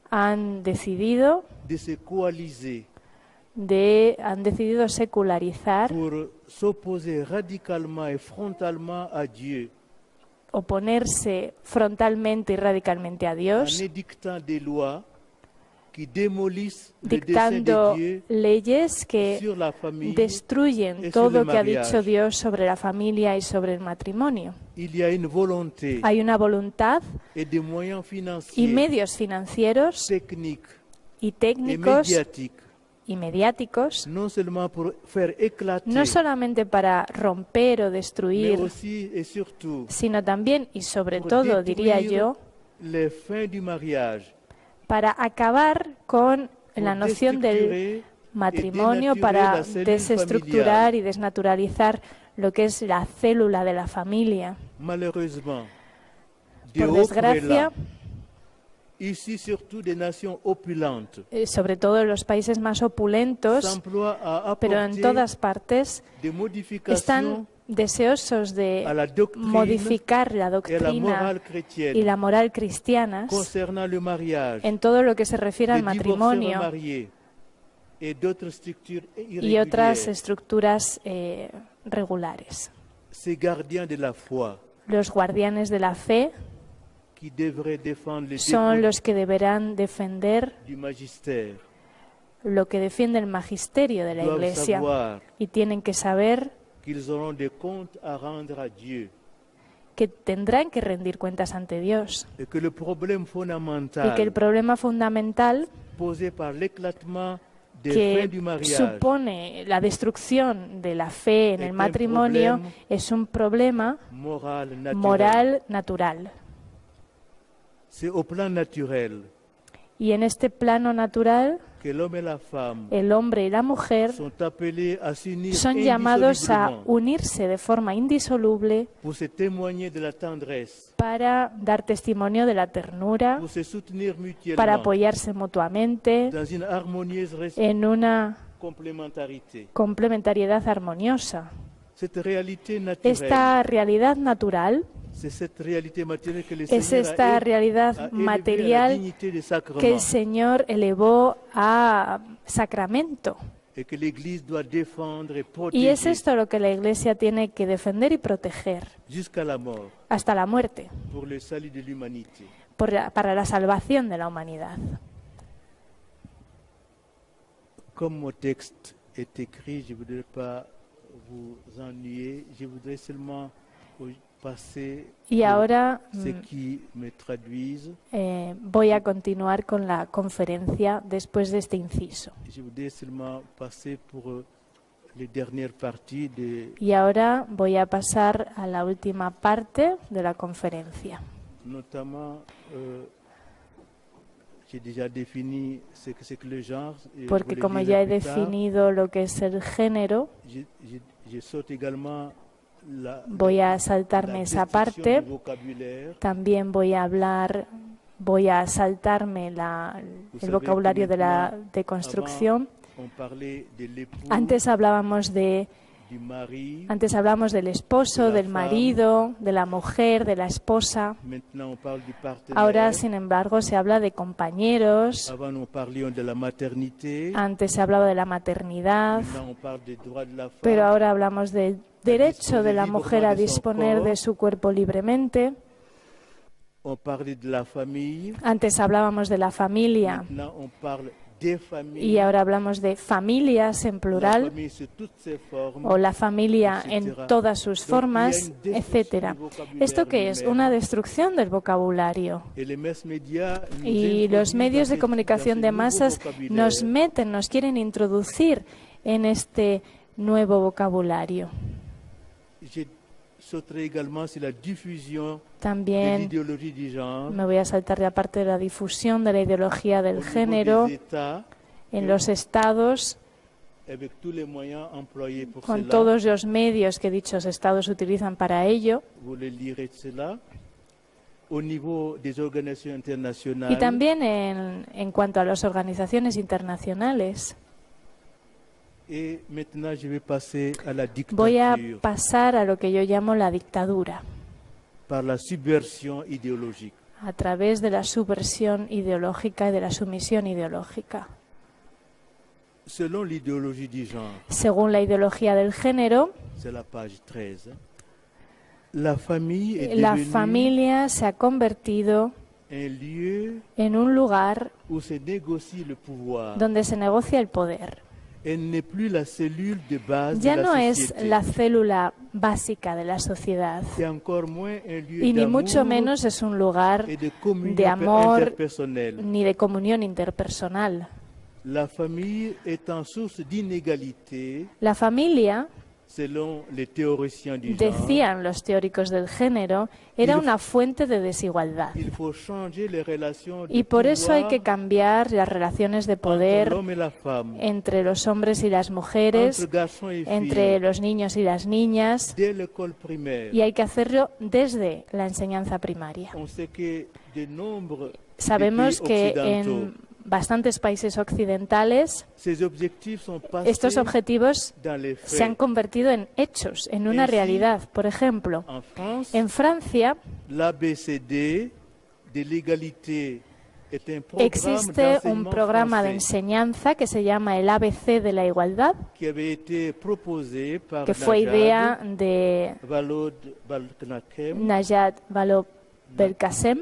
han decidido secularizar, oponerse frontalmente y radicalmente a Dios, dictando leyes que destruyen todo lo que ha dicho Dios sobre la familia y sobre el matrimonio. Hay una voluntad y medios financieros y técnicos y mediáticos, no solamente para romper o destruir, sino también y sobre todo, diría yo, para acabar con la noción del matrimonio, para desestructurar y desnaturalizar lo que es la célula de la familia. Por desgracia, sobre todo en los países más opulentos, pero en todas partes, están deseosos de modificar la doctrina y la moral cristianas en todo lo que se refiere al matrimonio y otras estructuras regulares. Los guardianes de la fe son los que deberán defender lo que defiende el magisterio de la Iglesia y tienen que saber que tendrán que rendir cuentas ante Dios y que el problema fundamental que supone la destrucción de la fe en el matrimonio es un problema moral natural. Y en este plano natural, el hombre y la mujer son llamados a unirse de forma indisoluble para dar testimonio de la ternura, para apoyarse mutuamente en una complementariedad armoniosa. Esta realidad natural es esta realidad material que el Señor elevó a sacramento. Y es esto lo que la Iglesia tiene que defender y proteger hasta la muerte, para la salvación de la humanidad. Y ahora voy a continuar con la conferencia después de este inciso. Y ahora voy a pasar a la última parte de la conferencia. Porque como ya he definido lo que es el género, voy a saltarme esa parte. También voy a saltarme el vocabulario de la deconstrucción. Antes hablábamos del esposo, del marido, de la mujer, de la esposa. Ahora, sin embargo, se habla de compañeros. Antes se hablaba de la maternidad. Pero ahora hablamos del derecho de la mujer a disponer de su cuerpo libremente. Antes hablábamos de la familia. Y ahora hablamos de familias en plural, o la familia en todas sus formas, etc. ¿Esto qué es? Una destrucción del vocabulario. Y los medios de comunicación de masas nos quieren introducir en este nuevo vocabulario. También me voy a saltar de aparte de la difusión de la ideología del género en los estados, con todos los medios que dichos estados utilizan para ello. Y también en cuanto a las organizaciones internacionales. Voy a pasar a lo que yo llamo la dictadura, a través de la subversión ideológica y de la sumisión ideológica. Según la ideología del género, la familia se ha convertido en un lugar donde se negocia el poder. Ya no es la célula básica de la sociedad, y ni mucho menos es un lugar de amor ni de comunión interpersonal. La familia, decían los teóricos del género, era una fuente de desigualdad. Y por eso hay que cambiar las relaciones de poder entre los hombres y las mujeres, entre los niños y las niñas, y hay que hacerlo desde la enseñanza primaria. Sabemos que en bastantes países occidentales estos objetivos se han convertido en hechos, en una realidad. Por ejemplo, en Francia existe un programa de enseñanza que se llama el ABC de la igualdad, que fue idea de Najat Vallaud-Belkacem,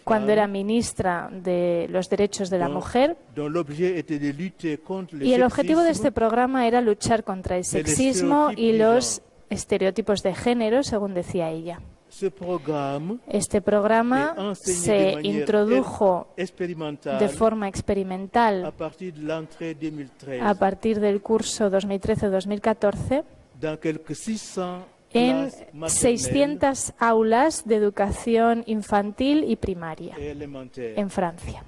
cuando era ministra de los derechos de la mujer, y el objetivo de este programa era luchar contra el sexismo y los estereotipos de género, según decía ella. Este programa se introdujo de forma experimental a partir del curso 2013-2014 en 600 aulas de educación infantil y primaria en Francia.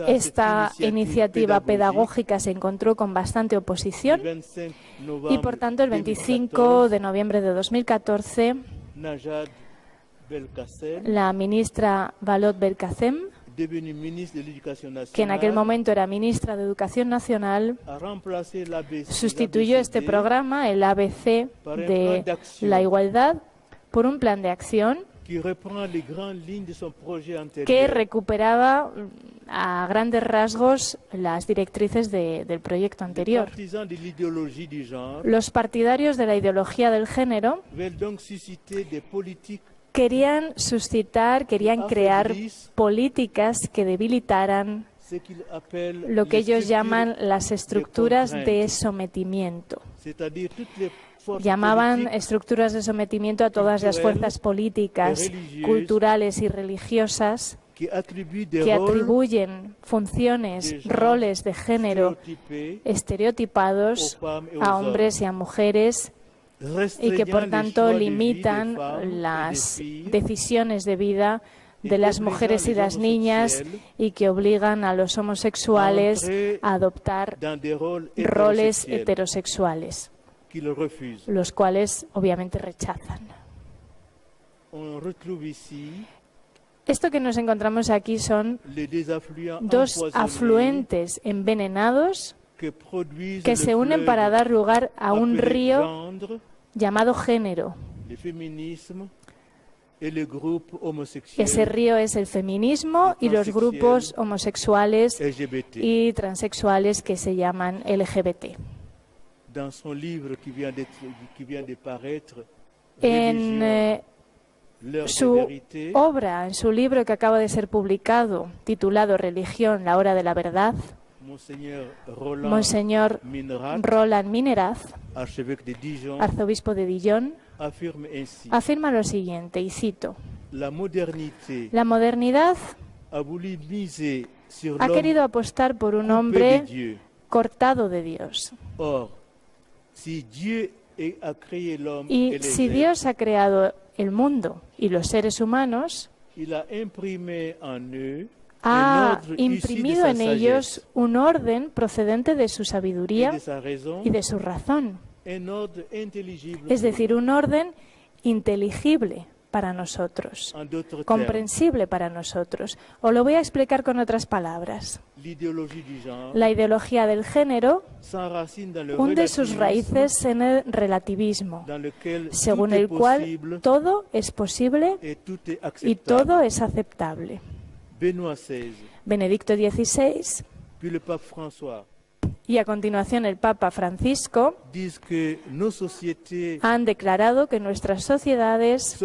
Esta iniciativa pedagógica se encontró con bastante oposición y, por tanto, el 25 de noviembre de 2014, la ministra Vallaud-Belkacem, que en aquel momento era ministra de Educación Nacional, sustituyó este programa, el ABC de la igualdad, por un plan de acción que recuperaba a grandes rasgos las directrices del proyecto anterior. Los partidarios de la ideología del género querían crear políticas que debilitaran lo que ellos llaman las estructuras de sometimiento. Llamaban estructuras de sometimiento a todas las fuerzas políticas, culturales y religiosas que atribuyen funciones, roles de género estereotipados a hombres y a mujeres y que, por tanto, limitan las decisiones de vida de las mujeres y las niñas y que obligan a los homosexuales a adoptar roles heterosexuales, los cuales obviamente rechazan. Esto que nos encontramos aquí son dos afluentes envenenados que se unen para dar lugar a un río llamado género. Ese río es el feminismo y los grupos homosexuales y transexuales que se llaman LGBT. En su obra, en su libro que acaba de ser publicado, titulado Religión, la hora de la verdad, Monseñor Roland Mineraz, arzobispo de Dijon, afirma lo siguiente, y cito: la modernidad ha querido apostar por un hombre cortado de Dios. Y si Dios ha creado el mundo y los seres humanos, ha imprimido en ellos un orden procedente de su sabiduría y de su razón. Es decir, un orden inteligible para nosotros, comprensible para nosotros. Os lo voy a explicar con otras palabras. La ideología del género hunde sus raíces en el relativismo, según el cual todo es posible y todo es aceptable. Benedicto XVI y a continuación el Papa Francisco han declarado que nuestras sociedades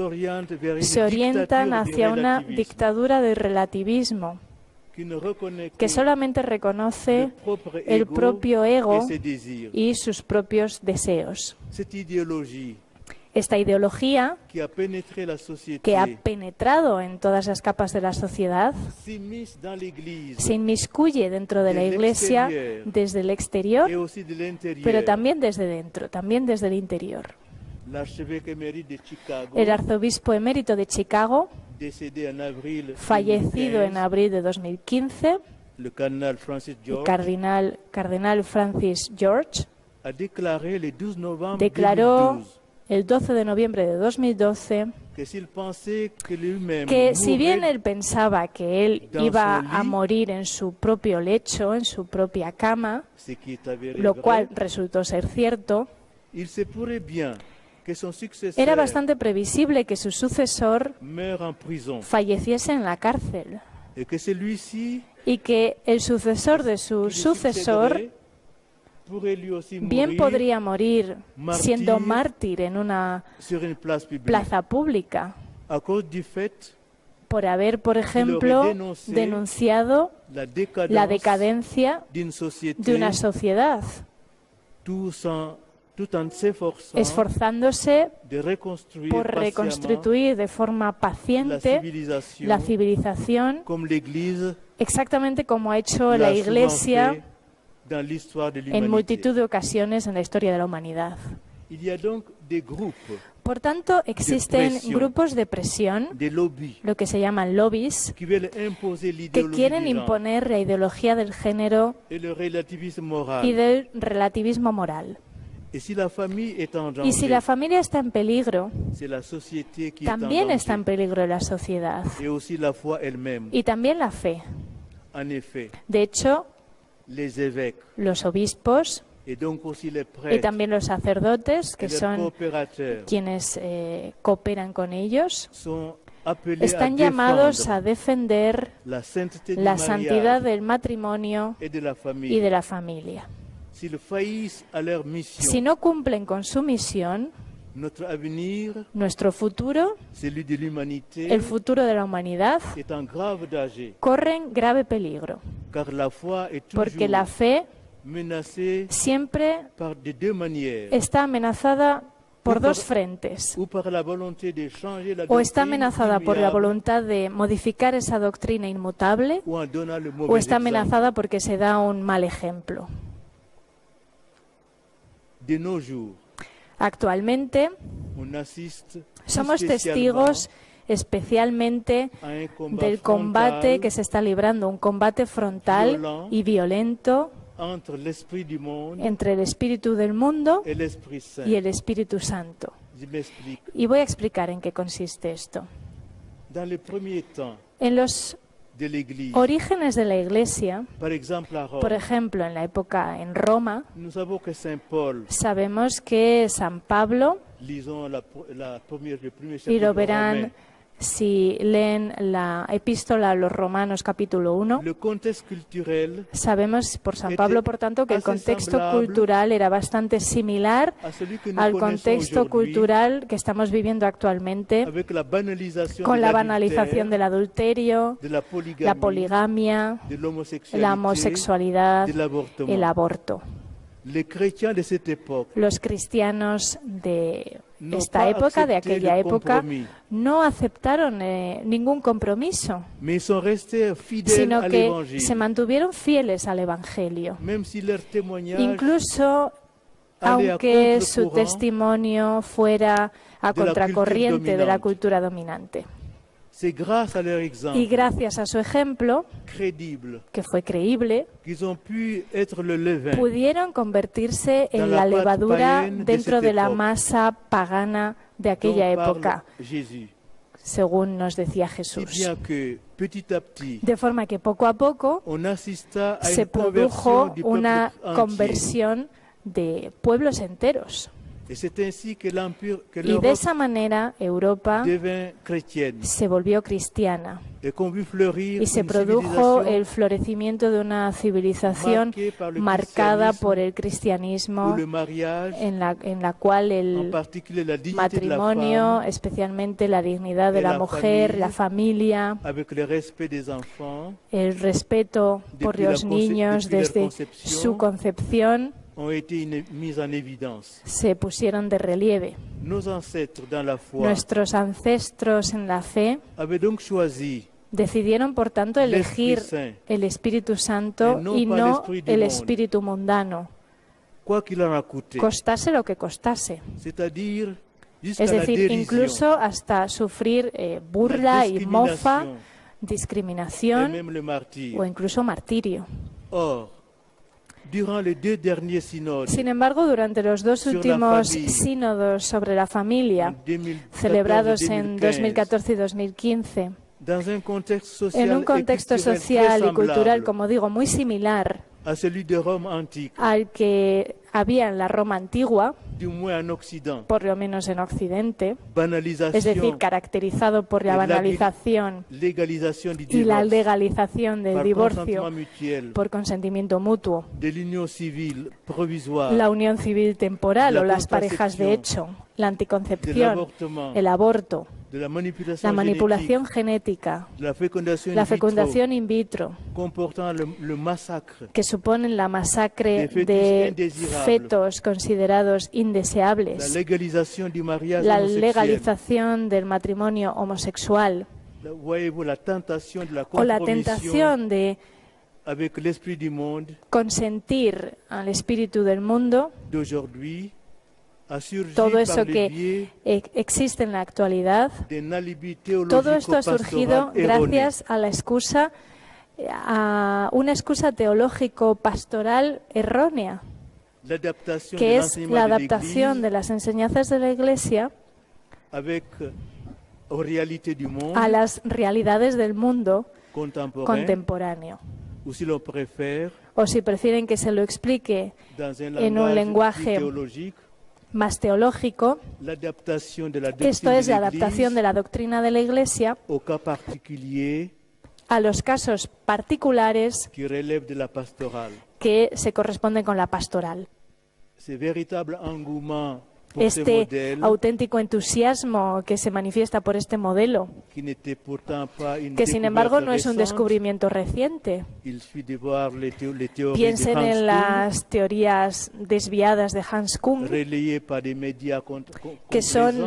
se orientan hacia una dictadura del relativismo que solamente reconoce el propio ego y sus propios deseos. Esta ideología, que ha penetrado en todas las capas de la sociedad, se inmiscuye dentro de la Iglesia desde el exterior, pero también desde dentro, también desde el interior. El arzobispo emérito de Chicago, fallecido en abril de 2015, el cardenal Francis George, declaró el 12 de noviembre de 2012 que si bien él pensaba que él iba a morir en su propio lecho, en su propia cama, lo cual resultó ser cierto, era bastante previsible que su sucesor falleciese en la cárcel y que el sucesor de su sucesor bien podría morir siendo mártir en una plaza pública por haber, por ejemplo, denunciado la decadencia de una sociedad, esforzándose por reconstituir de forma paciente la civilización, exactamente como ha hecho la Iglesia en multitud de ocasiones en la historia de la humanidad. Por tanto, existen grupos de presión, lo que se llaman lobbies, que quieren imponer la ideología del género y del relativismo moral. Y si la familia está en peligro, también está en peligro la sociedad y también la fe. De hecho, los obispos y también los sacerdotes, que son quienes cooperan con ellos, están llamados a defender la santidad del matrimonio y de la familia. Si no cumplen con su misión, nuestro futuro, el futuro de la humanidad, corren grave peligro. porque la fe siempre está amenazada por dos frentes. O está amenazada por la voluntad de modificar esa doctrina inmutable, o está amenazada porque se da un mal ejemplo. Actualmente somos testigos especialmente del combate que se está librando, un combate frontal y violento entre el espíritu del mundo y el Espíritu Santo. Y voy a explicar en qué consiste esto. En los orígenes de la Iglesia, por ejemplo, en la época en Roma, sabemos que San Pablo, y lo verán si leen la epístola a los Romanos capítulo 1, sabemos por San Pablo, por tanto, que el contexto cultural era bastante similar al contexto cultural que estamos viviendo actualmente, con la banalización del adulterio, la poligamia, la homosexualidad, el aborto. Los cristianos de esta época, de aquella época, no aceptaron ningún compromiso, sino que se mantuvieron fieles al Evangelio. Incluso aunque su testimonio fuera a contracorriente de la cultura dominante. Y gracias a su ejemplo, que fue creíble, pudieron convertirse en la levadura dentro de la masa pagana de aquella época, según nos decía Jesús. De forma que poco a poco se produjo una conversión de pueblos enteros. Y de esa manera Europa se volvió cristiana y se produjo el florecimiento de una civilización marcada por el cristianismo, en la cual el matrimonio, especialmente la dignidad de la mujer, la familia, el respeto por los niños desde su concepción, se pusieron de relieve. Nuestros ancestros en la fe decidieron, por tanto, elegir el Espíritu Santo y no el espíritu mundano, costase lo que costase. Es decir, incluso hasta sufrir burla y mofa, discriminación o incluso martirio. Sin embargo, durante los dos últimos sínodos sobre la familia, celebrados en 2014 y 2015, en un contexto social y cultural, como digo, muy similar al que había en la Roma antigua, por lo menos en Occidente, es decir, caracterizado por la banalización y la legalización del divorcio por consentimiento mutuo, la unión civil temporal o las parejas de hecho, la anticoncepción, el aborto, la manipulación genética, la fecundación in vitro, que suponen la masacre de fetos considerados indeseables, la legalización del matrimonio homosexual o la tentación de consentir al espíritu del mundo. Todo eso que existe en la actualidad, todo esto ha surgido gracias a la excusa, a una excusa teológico-pastoral errónea, que es la adaptación de las enseñanzas de la Iglesia a las realidades del mundo contemporáneo. O si prefieren que se lo explique en un lenguaje más teológico, esto es la adaptación de la doctrina de la Iglesia a los casos particulares que se corresponden con la pastoral. este auténtico entusiasmo que se manifiesta por este modelo, que sin embargo no es un descubrimiento reciente. Piensen en las teorías desviadas de Hans Kung, que son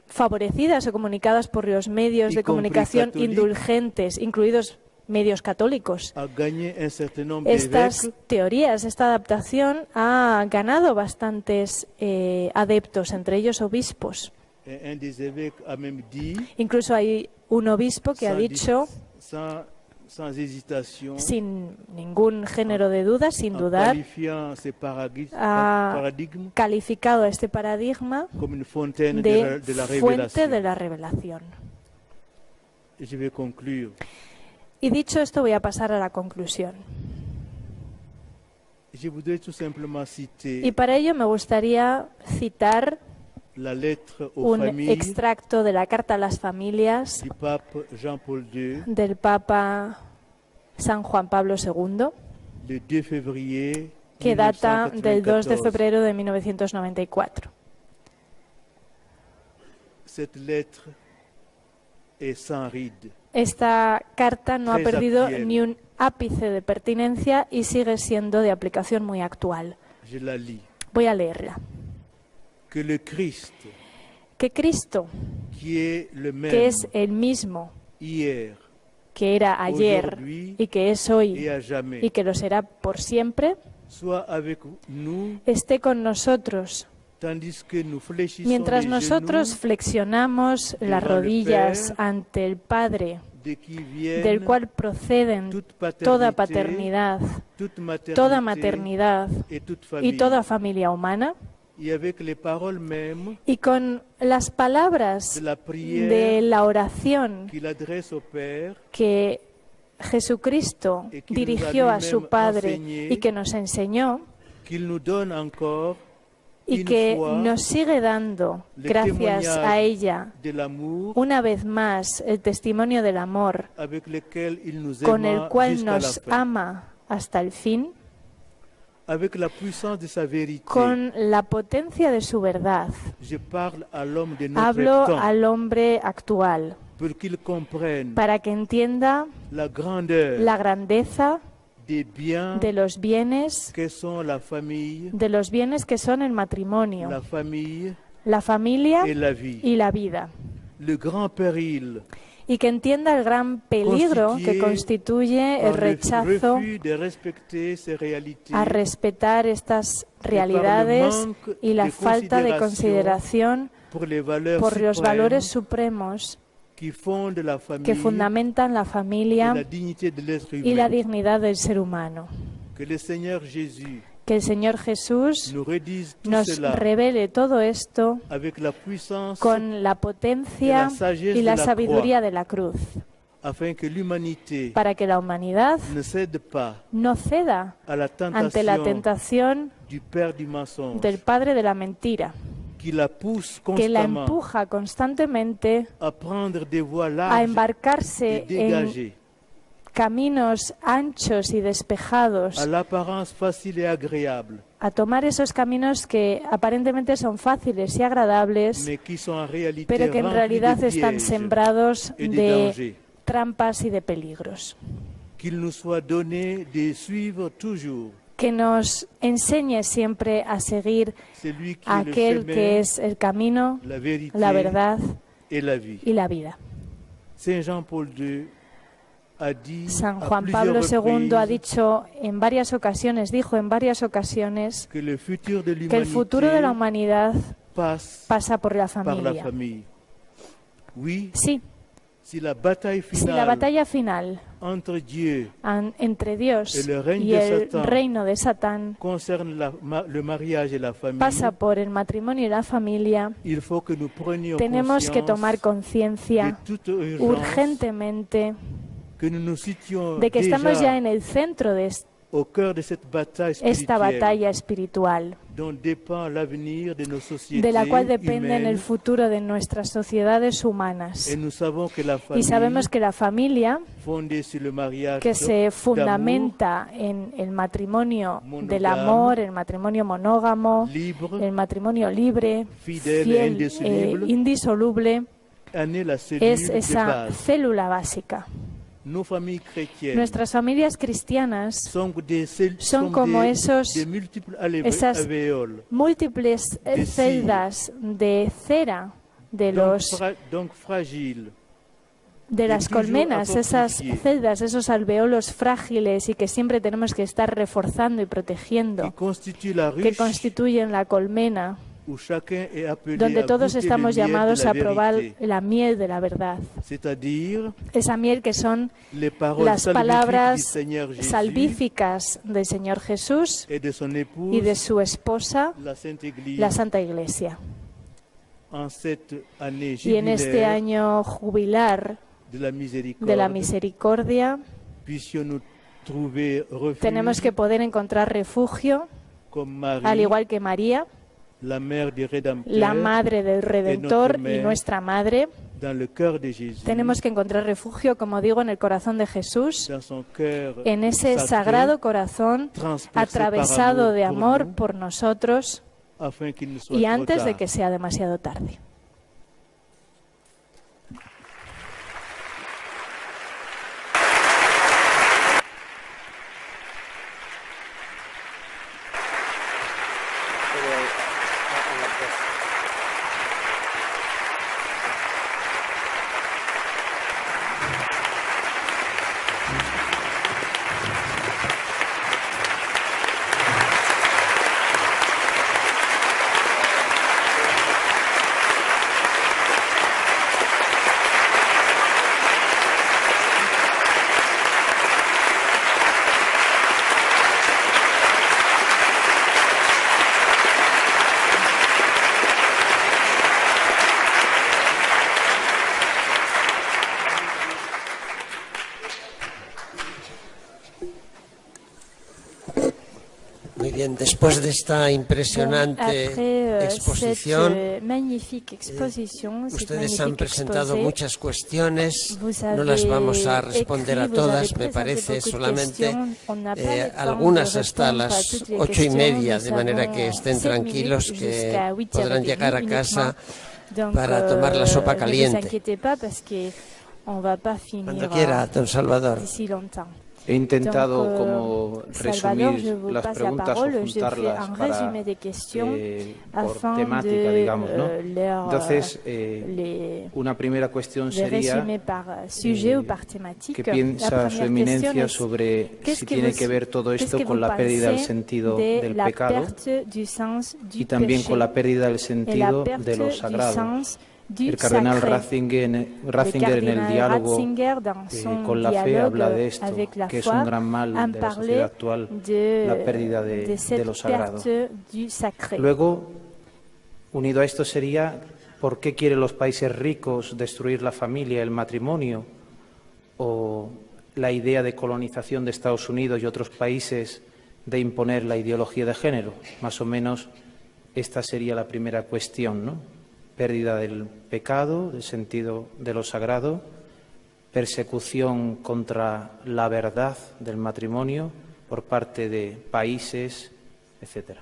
favorecidas o comunicadas por los medios de comunicación indulgentes, incluidos medios católicos. Estas teorías, esta adaptación ha ganado bastantes adeptos, entre ellos obispos. Incluso hay un obispo que ha dicho, sin ningún género de duda, sin dudar, ha calificado a este paradigma de fuente de la revelación. Y dicho esto, voy a pasar a la conclusión. Y para ello me gustaría citar un extracto de la Carta a las Familias del Papa San Juan Pablo II, que data del 2 de febrero de 1994. Esta carta no ha perdido ni un ápice de pertinencia y sigue siendo de aplicación muy actual. Voy a leerla. Que Cristo, que es el mismo, que era ayer y que es hoy y que lo será por siempre, esté con nosotros. Mientras nosotros flexionamos las rodillas ante el Padre, del cual proceden toda paternidad, toda maternidad y toda familia humana, y con las palabras de la oración que Jesucristo dirigió a su Padre y que nos enseñó, y que nos sigue dando, gracias a ella, una vez más, el testimonio del amor con el cual nos ama hasta el fin, con la potencia de su verdad. Hablo al hombre actual para que entienda la grandeza de los bienes que son el matrimonio, la familia y la vida, y que entienda el gran peligro que constituye el rechazo a respetar estas realidades y la falta de consideración por los valores supremos que fundamentan la familia y la dignidad del ser humano. Que el Señor Jesús nos revele todo esto con la potencia y la sabiduría de la cruz, para que la humanidad no ceda ante la tentación del padre de la mentira, que la empuja constantemente a embarcarse en caminos anchos y despejados, a tomar esos caminos que aparentemente son fáciles y agradables, pero que en realidad están sembrados de trampas y de peligros. Que nos enseñe siempre a seguir a aquel que es el camino, la verdad y la vida. San Juan Pablo II ha dicho en varias ocasiones, dijo en varias ocasiones, que el futuro de la humanidad pasa por la familia. Sí. Si la batalla final entre Dios y el reino de Satán pasa por el matrimonio y la familia, tenemos que tomar conciencia urgentemente de que estamos ya en el centro de esta batalla espiritual, de la cual depende el futuro de nuestras sociedades humanas. Y sabemos que la familia, que se fundamenta en el matrimonio del amor, el matrimonio monógamo, el matrimonio libre, fiel e indisoluble, es esa célula básica. Nuestras familias cristianas son como esas múltiples celdas de cera de las colmenas, esas celdas, esos alveolos frágiles y que siempre tenemos que estar reforzando y protegiendo, que constituyen la colmena, donde todos estamos llamados a probar la miel de la verdad. Esa miel que son las palabras salvíficas del Señor Jesús y de su esposa, la Santa Iglesia. Y en este año jubilar de la misericordia, tenemos que poder encontrar refugio, al igual que María, la Madre del Redentor y nuestra Madre. Tenemos que encontrar refugio, como digo, en el corazón de Jesús, en ese sagrado corazón atravesado de amor por nosotros y antes de que sea demasiado tarde. Después de esta impresionante exposición, ustedes han presentado muchas cuestiones, no las vamos a responder a todas, me parece, solamente algunas hasta las 8:30, de manera que estén tranquilos, que podrán llegar a casa para tomar la sopa caliente. Cuando quiera, don Salvador. He intentado como resumir las preguntas o juntarlas por temática, digamos, ¿no? Entonces, una primera cuestión sería ¿qué piensa su eminencia sobre si tiene que ver todo esto con la pérdida del sentido del pecado y también con la pérdida del sentido de lo sagrado? El cardenal Ratzinger en el diálogo con la fe habla de esto, que es un gran mal de la sociedad actual, la pérdida de lo sagrado. Luego, unido a esto sería, ¿por qué quieren los países ricos destruir la familia, el matrimonio? O la idea de colonización de Estados Unidos y otros países de imponer la ideología de género. Más o menos esta sería la primera cuestión, ¿no? Pérdida del pecado, del sentido de lo sagrado, persecución contra la verdad del matrimonio por parte de países, etcétera.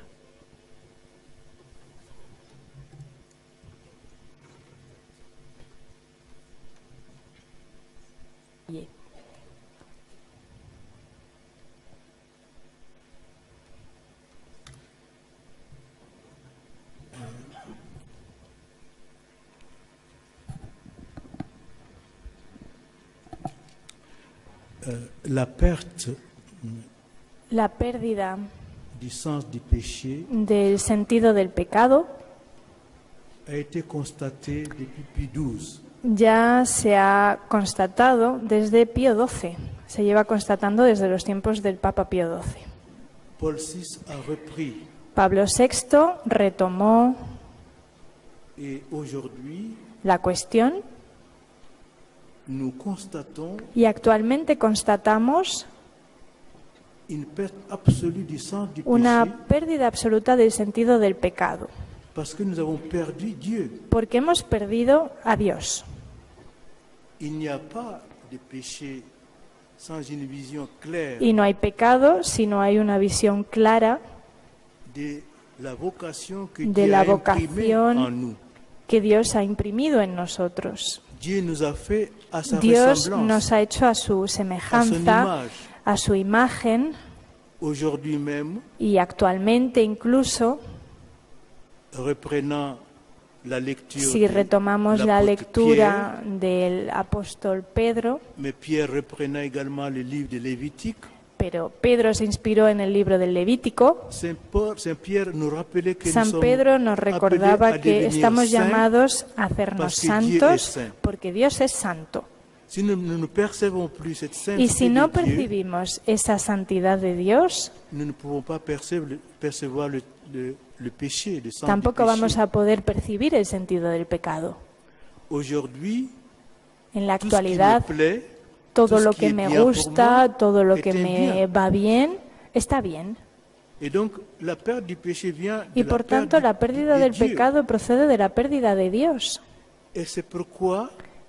La pérdida del sentido del pecado ya se ha constatado desde Pío XII, se lleva constatando desde los tiempos del Papa Pío XII. Pablo VI retomó la cuestión y actualmente constatamos una pérdida absoluta del sentido del pecado. Porque hemos perdido a Dios. Y no hay pecado si no hay una visión clara de la vocación que Dios ha imprimido en nosotros. Dios nos ha hecho a su semejanza, a su imagen, y actualmente incluso, si retomamos la lectura del apóstol Pedro, pero Pedro se inspiró en el libro del Levítico, San Pedro nos recordaba que estamos llamados a hacernos santos porque Dios es santo. Y si no percibimos esa santidad de Dios, tampoco vamos a poder percibir el sentido del pecado. En la actualidad, todo lo que me gusta, todo lo que me va bien, está bien. Y por tanto, la pérdida del pecado procede de la pérdida de Dios.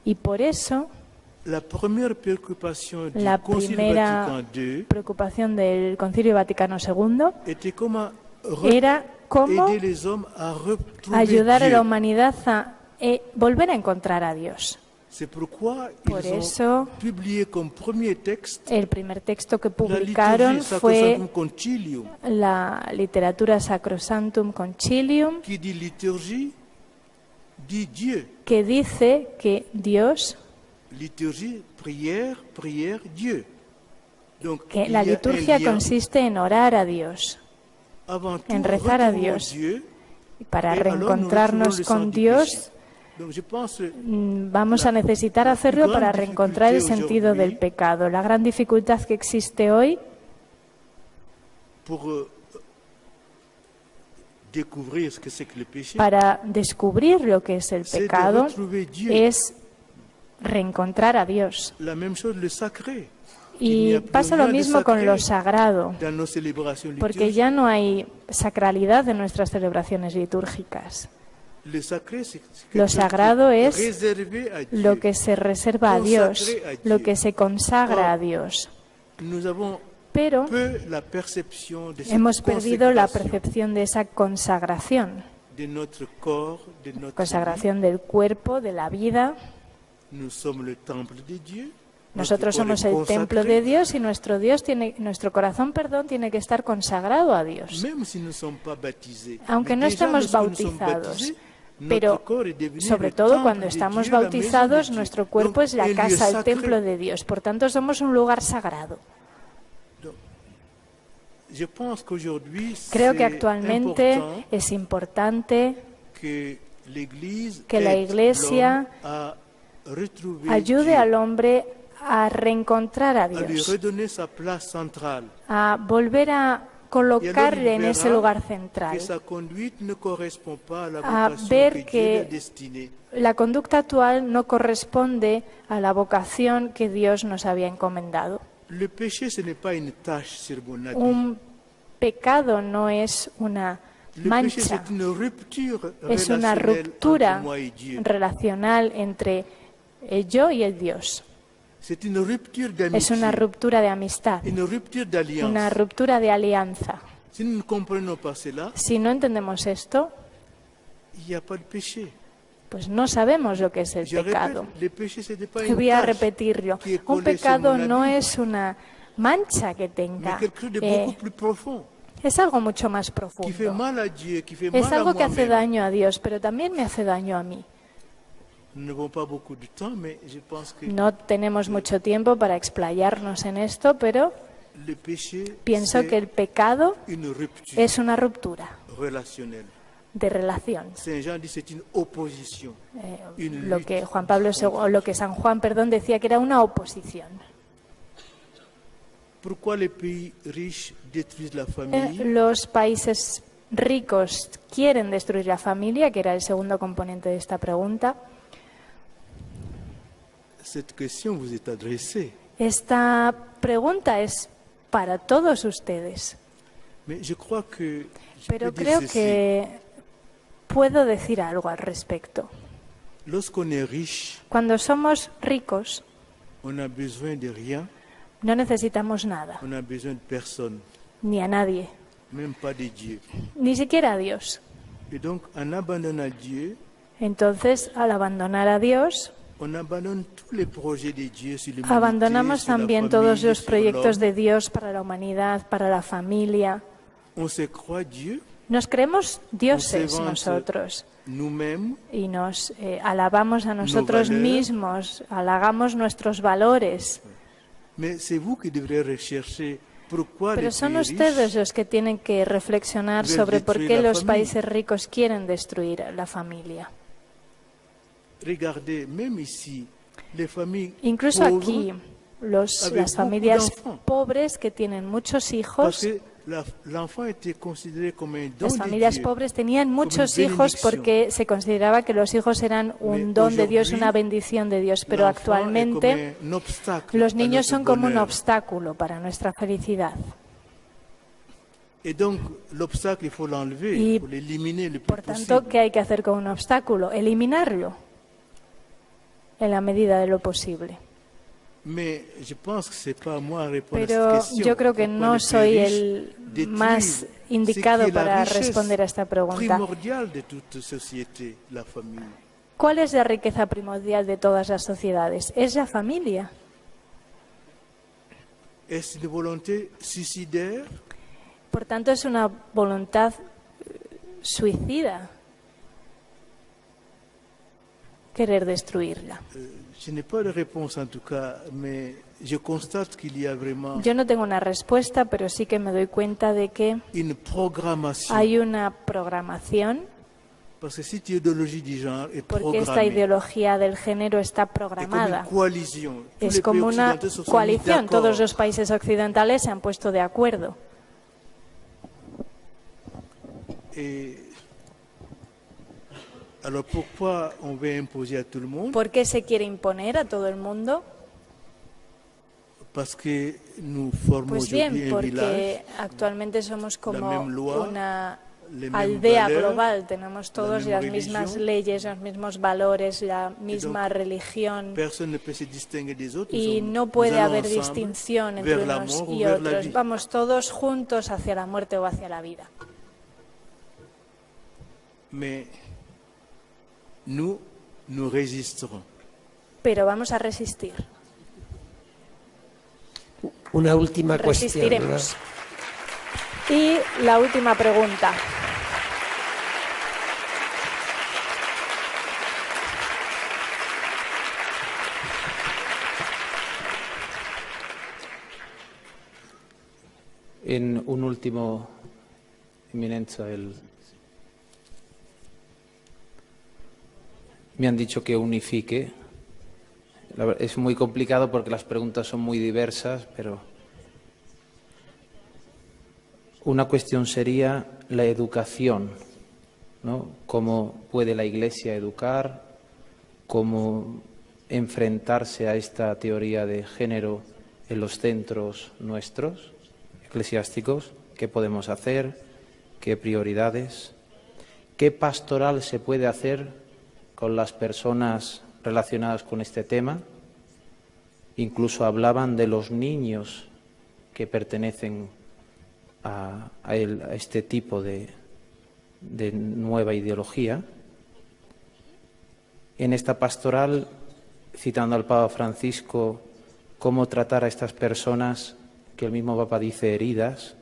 Y por eso, la primera preocupación del Concilio Vaticano II era cómo ayudar a la humanidad a volver a encontrar a Dios. Por eso, el primer texto que publicaron fue la literatura Sacrosanctum Concilium, que dice que Dios, que la liturgia consiste en orar a Dios, en rezar a Dios. Y para reencontrarnos con Dios, vamos a necesitar hacerlo para reencontrar el sentido del pecado. La gran dificultad que existe hoy para descubrir lo que es el pecado es reencontrar a Dios. Y pasa lo mismo con lo sagrado, porque ya no hay sacralidad en nuestras celebraciones litúrgicas. Lo sagrado es lo que se reserva a Dios, lo que se consagra a Dios. Pero hemos perdido la percepción de esa consagración, consagración del cuerpo, de la vida. Nosotros somos el templo de Dios y nuestro corazón, tiene que estar consagrado a Dios. Aunque no estemos bautizados, pero sobre todo cuando estamos bautizados, nuestro cuerpo es la casa, el templo de Dios. Por tanto, somos un lugar sagrado. Creo que actualmente es importante que la Iglesia ayude al hombre a reencontrar a Dios, a volver a colocarle en ese lugar central, a ver que la conducta actual no corresponde a la vocación que Dios nos había encomendado. Un pecado no es una mancha, es una ruptura relacional entre el yo y el Dios. Es una ruptura de amistad, una ruptura de alianza. Si no entendemos esto, pues no sabemos lo que es el pecado. Y voy a repetirlo. Un pecado no es una mancha que tenga. Es algo mucho más profundo. Es algo que hace daño a Dios, pero también me hace daño a mí. No tenemos mucho tiempo para explayarnos en esto, pero pienso que el pecado es una ruptura de relación. Lo que San Juan, decía que era una oposición. Los países ricos quieren destruir la familia, que era el segundo componente de esta pregunta. Esta pregunta es para todos ustedes. Pero creo que puedo decir algo al respecto. Cuando somos ricos, no necesitamos nada, ni a nadie, ni siquiera a Dios. Entonces, al abandonar a Dios, abandonamos también todos los proyectos de Dios para la humanidad, para la familia. Nos creemos dioses nosotros y nos alabamos a nosotros mismos, halagamos nuestros valores. Pero son ustedes los que tienen que reflexionar sobre por qué los países ricos quieren destruir la familia. Incluso aquí, las familias pobres que tienen muchos hijos, las familias pobres tenían muchos hijos porque se consideraba que los hijos eran un don de Dios, una bendición de Dios, pero actualmente los niños son como un obstáculo para nuestra felicidad. Y por tanto, ¿qué hay que hacer con un obstáculo? Eliminarlo en la medida de lo posible. Pero yo creo que no soy el más indicado para responder a esta pregunta. ¿Cuál es la riqueza primordial de todas las sociedades? Es la familia. Por tanto, es una voluntad suicida querer destruirla. Yo no tengo una respuesta, pero sí que me doy cuenta de que hay una programación, porque esta ideología del género está programada. Es como una coalición. Todos los países occidentales se han puesto de acuerdo. ¿Por qué se quiere imponer a todo el mundo? Pues bien, porque actualmente somos como una aldea global. Tenemos todos las mismas leyes, los mismos valores, la misma religión. Y no puede haber distinción entre unos y otros. Vamos todos juntos hacia la muerte o hacia la vida. Pero vamos a resistir. Una última cuestión. Resistiremos. Y la última pregunta. En un último, Eminencia, me han dicho que unifique. Es muy complicado porque las preguntas son muy diversas, pero una cuestión sería la educación, ¿no? ¿Cómo puede la Iglesia educar? ¿Cómo enfrentarse a esta teoría de género en los centros nuestros, eclesiásticos? ¿Qué podemos hacer? ¿Qué prioridades? ¿Qué pastoral se puede hacer con las personas relacionadas con este tema? Incluso hablaban de los niños que pertenecen a este tipo de nueva ideología. En esta pastoral, citando al Papa Francisco, cómo tratar a estas personas que el mismo Papa dice heridas,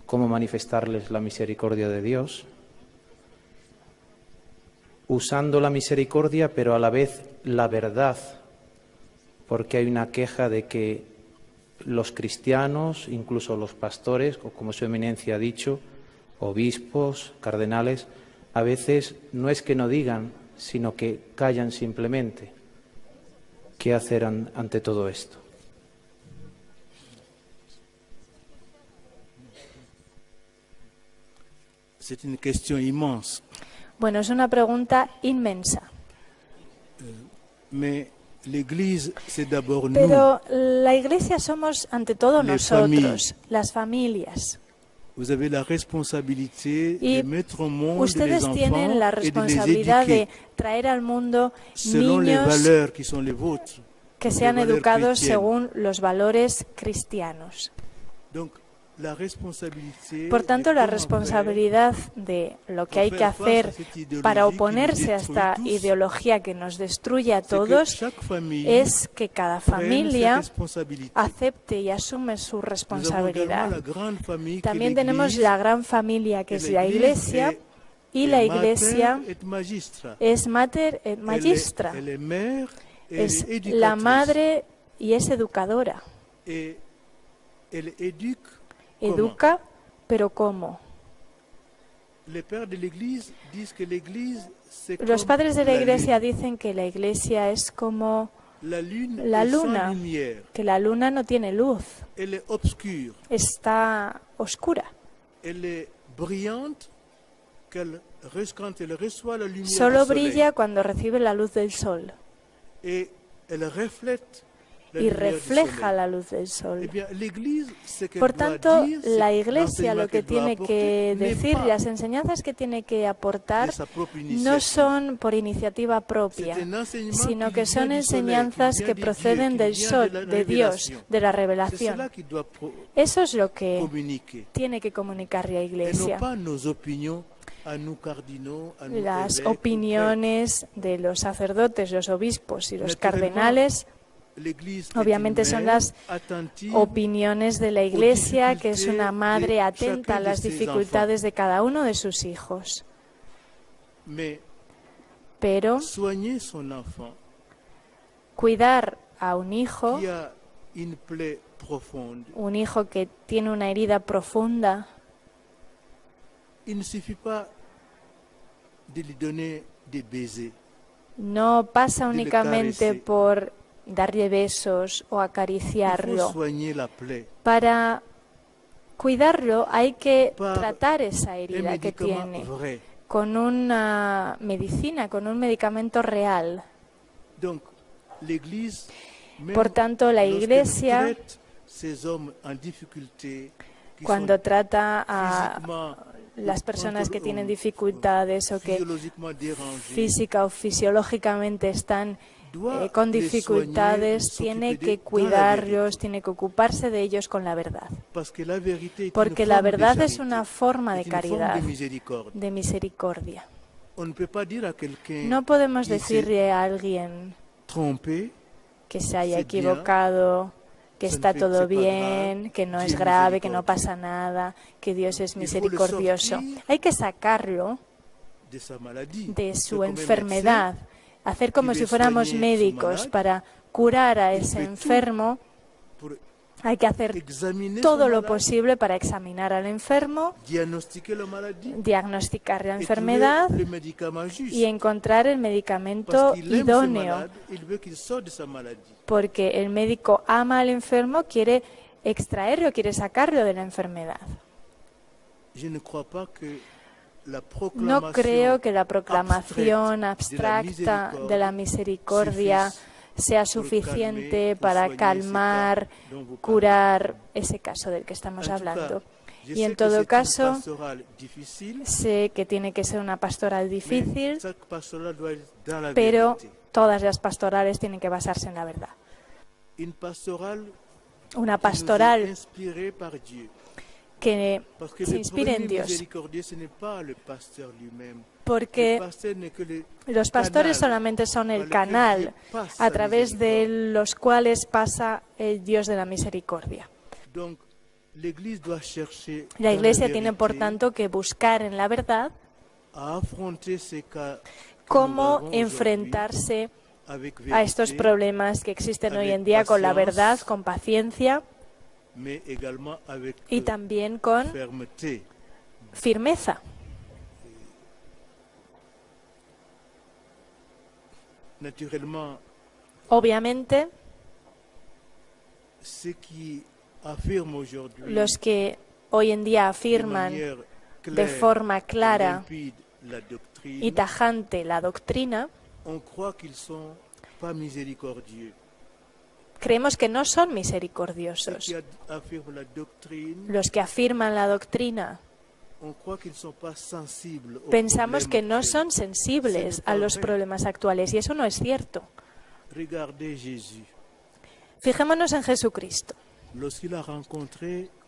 cómo manifestarles la misericordia de Dios, usando la misericordia, pero a la vez la verdad, porque hay una queja de que los cristianos, incluso los pastores, o como su eminencia ha dicho, obispos, cardenales, a veces no es que no digan, sino que callan simplemente. ¿Qué hacer ante todo esto? Es una cuestión inmensa. Bueno, es una pregunta inmensa. Pero la Iglesia somos ante todo nosotros, las familias. Y ustedes tienen la responsabilidad de traer al mundo niños que sean educados según los valores cristianos. Por tanto, la responsabilidad de lo que hay que hacer para oponerse a esta ideología que nos destruye a todos es que cada familia acepte y asume su responsabilidad. También tenemos la gran familia que es la Iglesia, y la Iglesia es mater et magistra, es la madre y es educadora. Educa, pero ¿cómo? Los padres de la Iglesia dicen que la Iglesia es como la luna, que la luna no tiene luz, está oscura. Solo brilla cuando recibe la luz del sol y refleja la luz del sol. Por tanto, la Iglesia lo que tiene que decir, las enseñanzas que tiene que aportar, no son por iniciativa propia, sino que son enseñanzas que proceden del sol, de Dios, de la revelación. Eso es lo que tiene que comunicar la Iglesia. Las opiniones de los sacerdotes, los obispos y los cardenales obviamente son las opiniones de la Iglesia, que es una madre atenta a las dificultades de cada uno de sus hijos. Pero cuidar a un hijo que tiene una herida profunda, no pasa únicamente por darle besos o acariciarlo. Para cuidarlo hay que tratar esa herida que tiene con una medicina, con un medicamento real. Por tanto, la Iglesia, cuando trata a las personas que tienen dificultades o que física o fisiológicamente están con dificultades, tiene que cuidarlos, tiene que ocuparse de ellos con la verdad. Porque la verdad es una forma de caridad, de misericordia. No podemos decirle a alguien que se haya equivocado, que está todo bien, que no es grave, que no pasa nada, que Dios es misericordioso. Hay que sacarlo de su enfermedad, hacer como si fuéramos médicos para curar a ese enfermo. Hay que hacer todo lo posible para examinar al enfermo, diagnosticar la enfermedad y encontrar el medicamento idóneo. Porque el médico ama al enfermo, quiere extraerlo, quiere sacarlo de la enfermedad. No creo que la proclamación abstracta de la misericordia sea suficiente para calmar, curar ese caso del que estamos hablando. Y en todo caso, sé que tiene que ser una pastoral difícil, pero todas las pastorales tienen que basarse en la verdad. Una pastoral que se inspire en Dios. Porque los pastores solamente son el canal a través de los cuales pasa el Dios de la misericordia. La Iglesia tiene, por tanto, que buscar en la verdad cómo enfrentarse a estos problemas que existen hoy en día con la verdad, con paciencia y también con firmeza. Obviamente, los que hoy en día afirman de forma clara y tajante la doctrina, Creemos que no son misericordiosos. Los que afirman la doctrina, pensamos que no son sensibles a los problemas actuales, y eso no es cierto. Fijémonos en Jesucristo.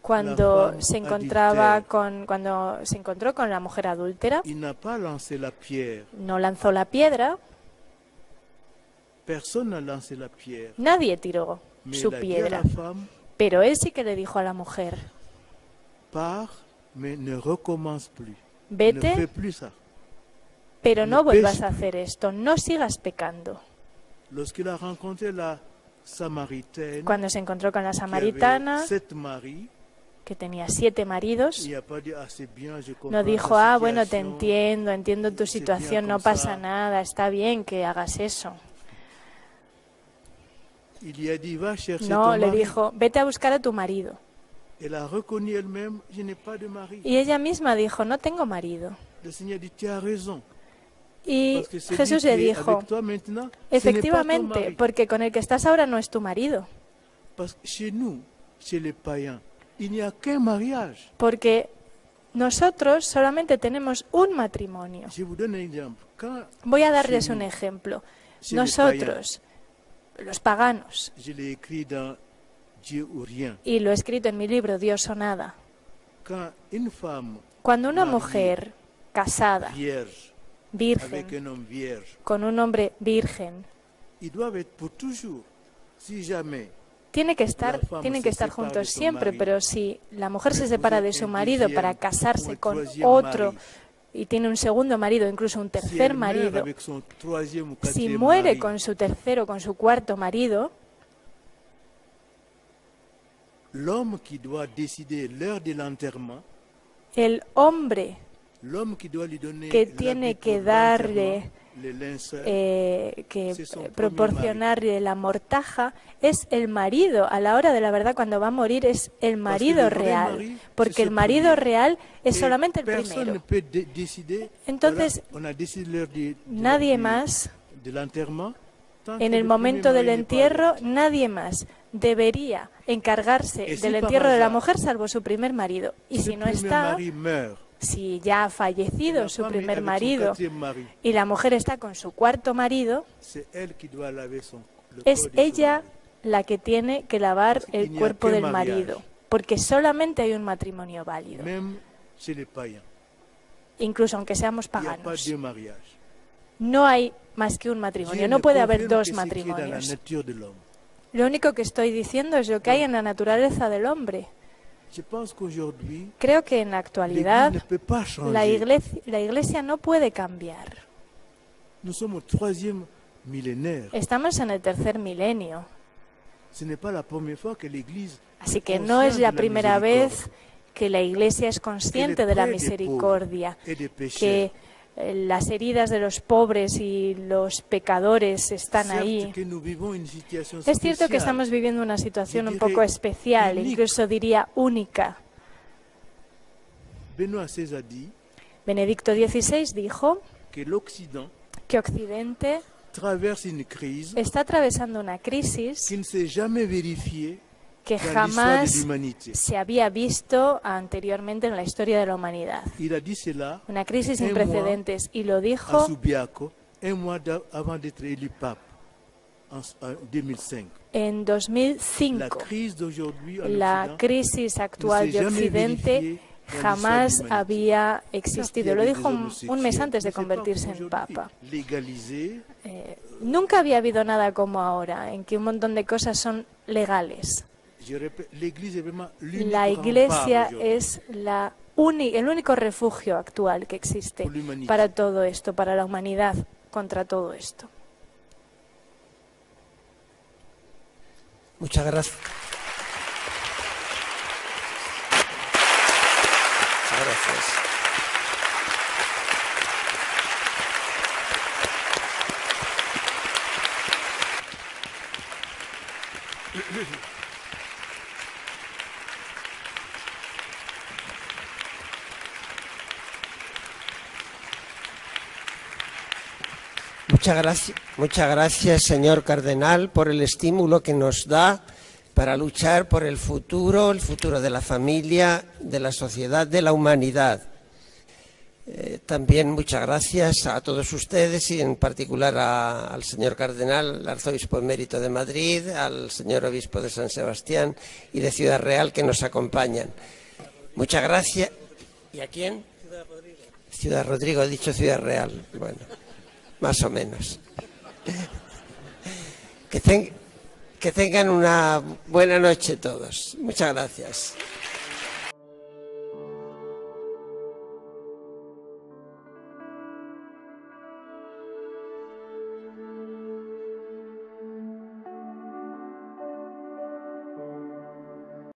Cuando se encontró con la mujer adúltera, no lanzó la piedra. Nadie tiró su piedra, pero él sí que le dijo a la mujer: vete, pero no vuelvas a hacer esto, no sigas pecando. Cuando se encontró con la samaritana, que tenía 7 maridos, no dijo: bueno, te entiendo tu situación, no pasa nada, está bien que hagas eso. No, le dijo: vete a buscar a tu marido. Y ella misma dijo: no tengo marido. Y Jesús le dijo: efectivamente, porque con el que estás ahora no es tu marido. Porque nosotros solamente tenemos un matrimonio. Voy a darles un ejemplo. Nosotros, los paganos, y lo he escrito en mi libro Dios o Nada, cuando una mujer casada, virgen, con un hombre virgen, tienen que estar juntos siempre, pero si la mujer se separa de su marido para casarse con otro y tiene un segundo marido, incluso un tercer marido, si muere con su tercero o con su cuarto marido, el hombre que tiene que darle, proporcionarle la mortaja, es el marido. A la hora de la verdad, cuando va a morir, es el marido real, porque el marido real es solamente el primero. Entonces, nadie más, en el momento del entierro, nadie más debería encargarse del entierro de la mujer salvo su primer marido. Y si no está, si ya ha fallecido su primer marido y la mujer está con su cuarto marido, es ella la que tiene que lavar el cuerpo del marido, porque solamente hay un matrimonio válido, incluso aunque seamos paganos. No hay más que un matrimonio, no puede haber 2 matrimonios. Lo único que estoy diciendo es lo que hay en la naturaleza del hombre. Creo que en la actualidad la Iglesia no puede cambiar. Estamos en el 3er milenio. Así que no es la primera vez que la Iglesia es consciente de la misericordia, que las heridas de los pobres y los pecadores están ahí. Es cierto que estamos viviendo una situación un poco especial, incluso diría única. Benedicto XVI dijo que Occidente está atravesando una crisis que jamás se había visto anteriormente en la historia de la humanidad. Una crisis sin precedentes, y lo dijo en 2005. La crisis actual de Occidente jamás había existido. Lo dijo un mes antes de convertirse en Papa. Nunca había habido nada como ahora, en que un montón de cosas son legales. La Iglesia es el único refugio actual que existe para todo esto, para la humanidad, contra todo esto. Muchas gracias. Muchas gracias. Muchas gracias, señor cardenal, por el estímulo que nos da para luchar por el futuro de la familia, de la sociedad, de la humanidad. También muchas gracias a todos ustedes y en particular al señor cardenal, al arzobispo emérito de Madrid, al señor obispo de San Sebastián y de Ciudad Real que nos acompañan. Muchas gracias. ¿Y a quién? Ciudad Rodrigo, he dicho Ciudad Real. Bueno, más o menos. Que tengan una buena noche todos. Muchas gracias.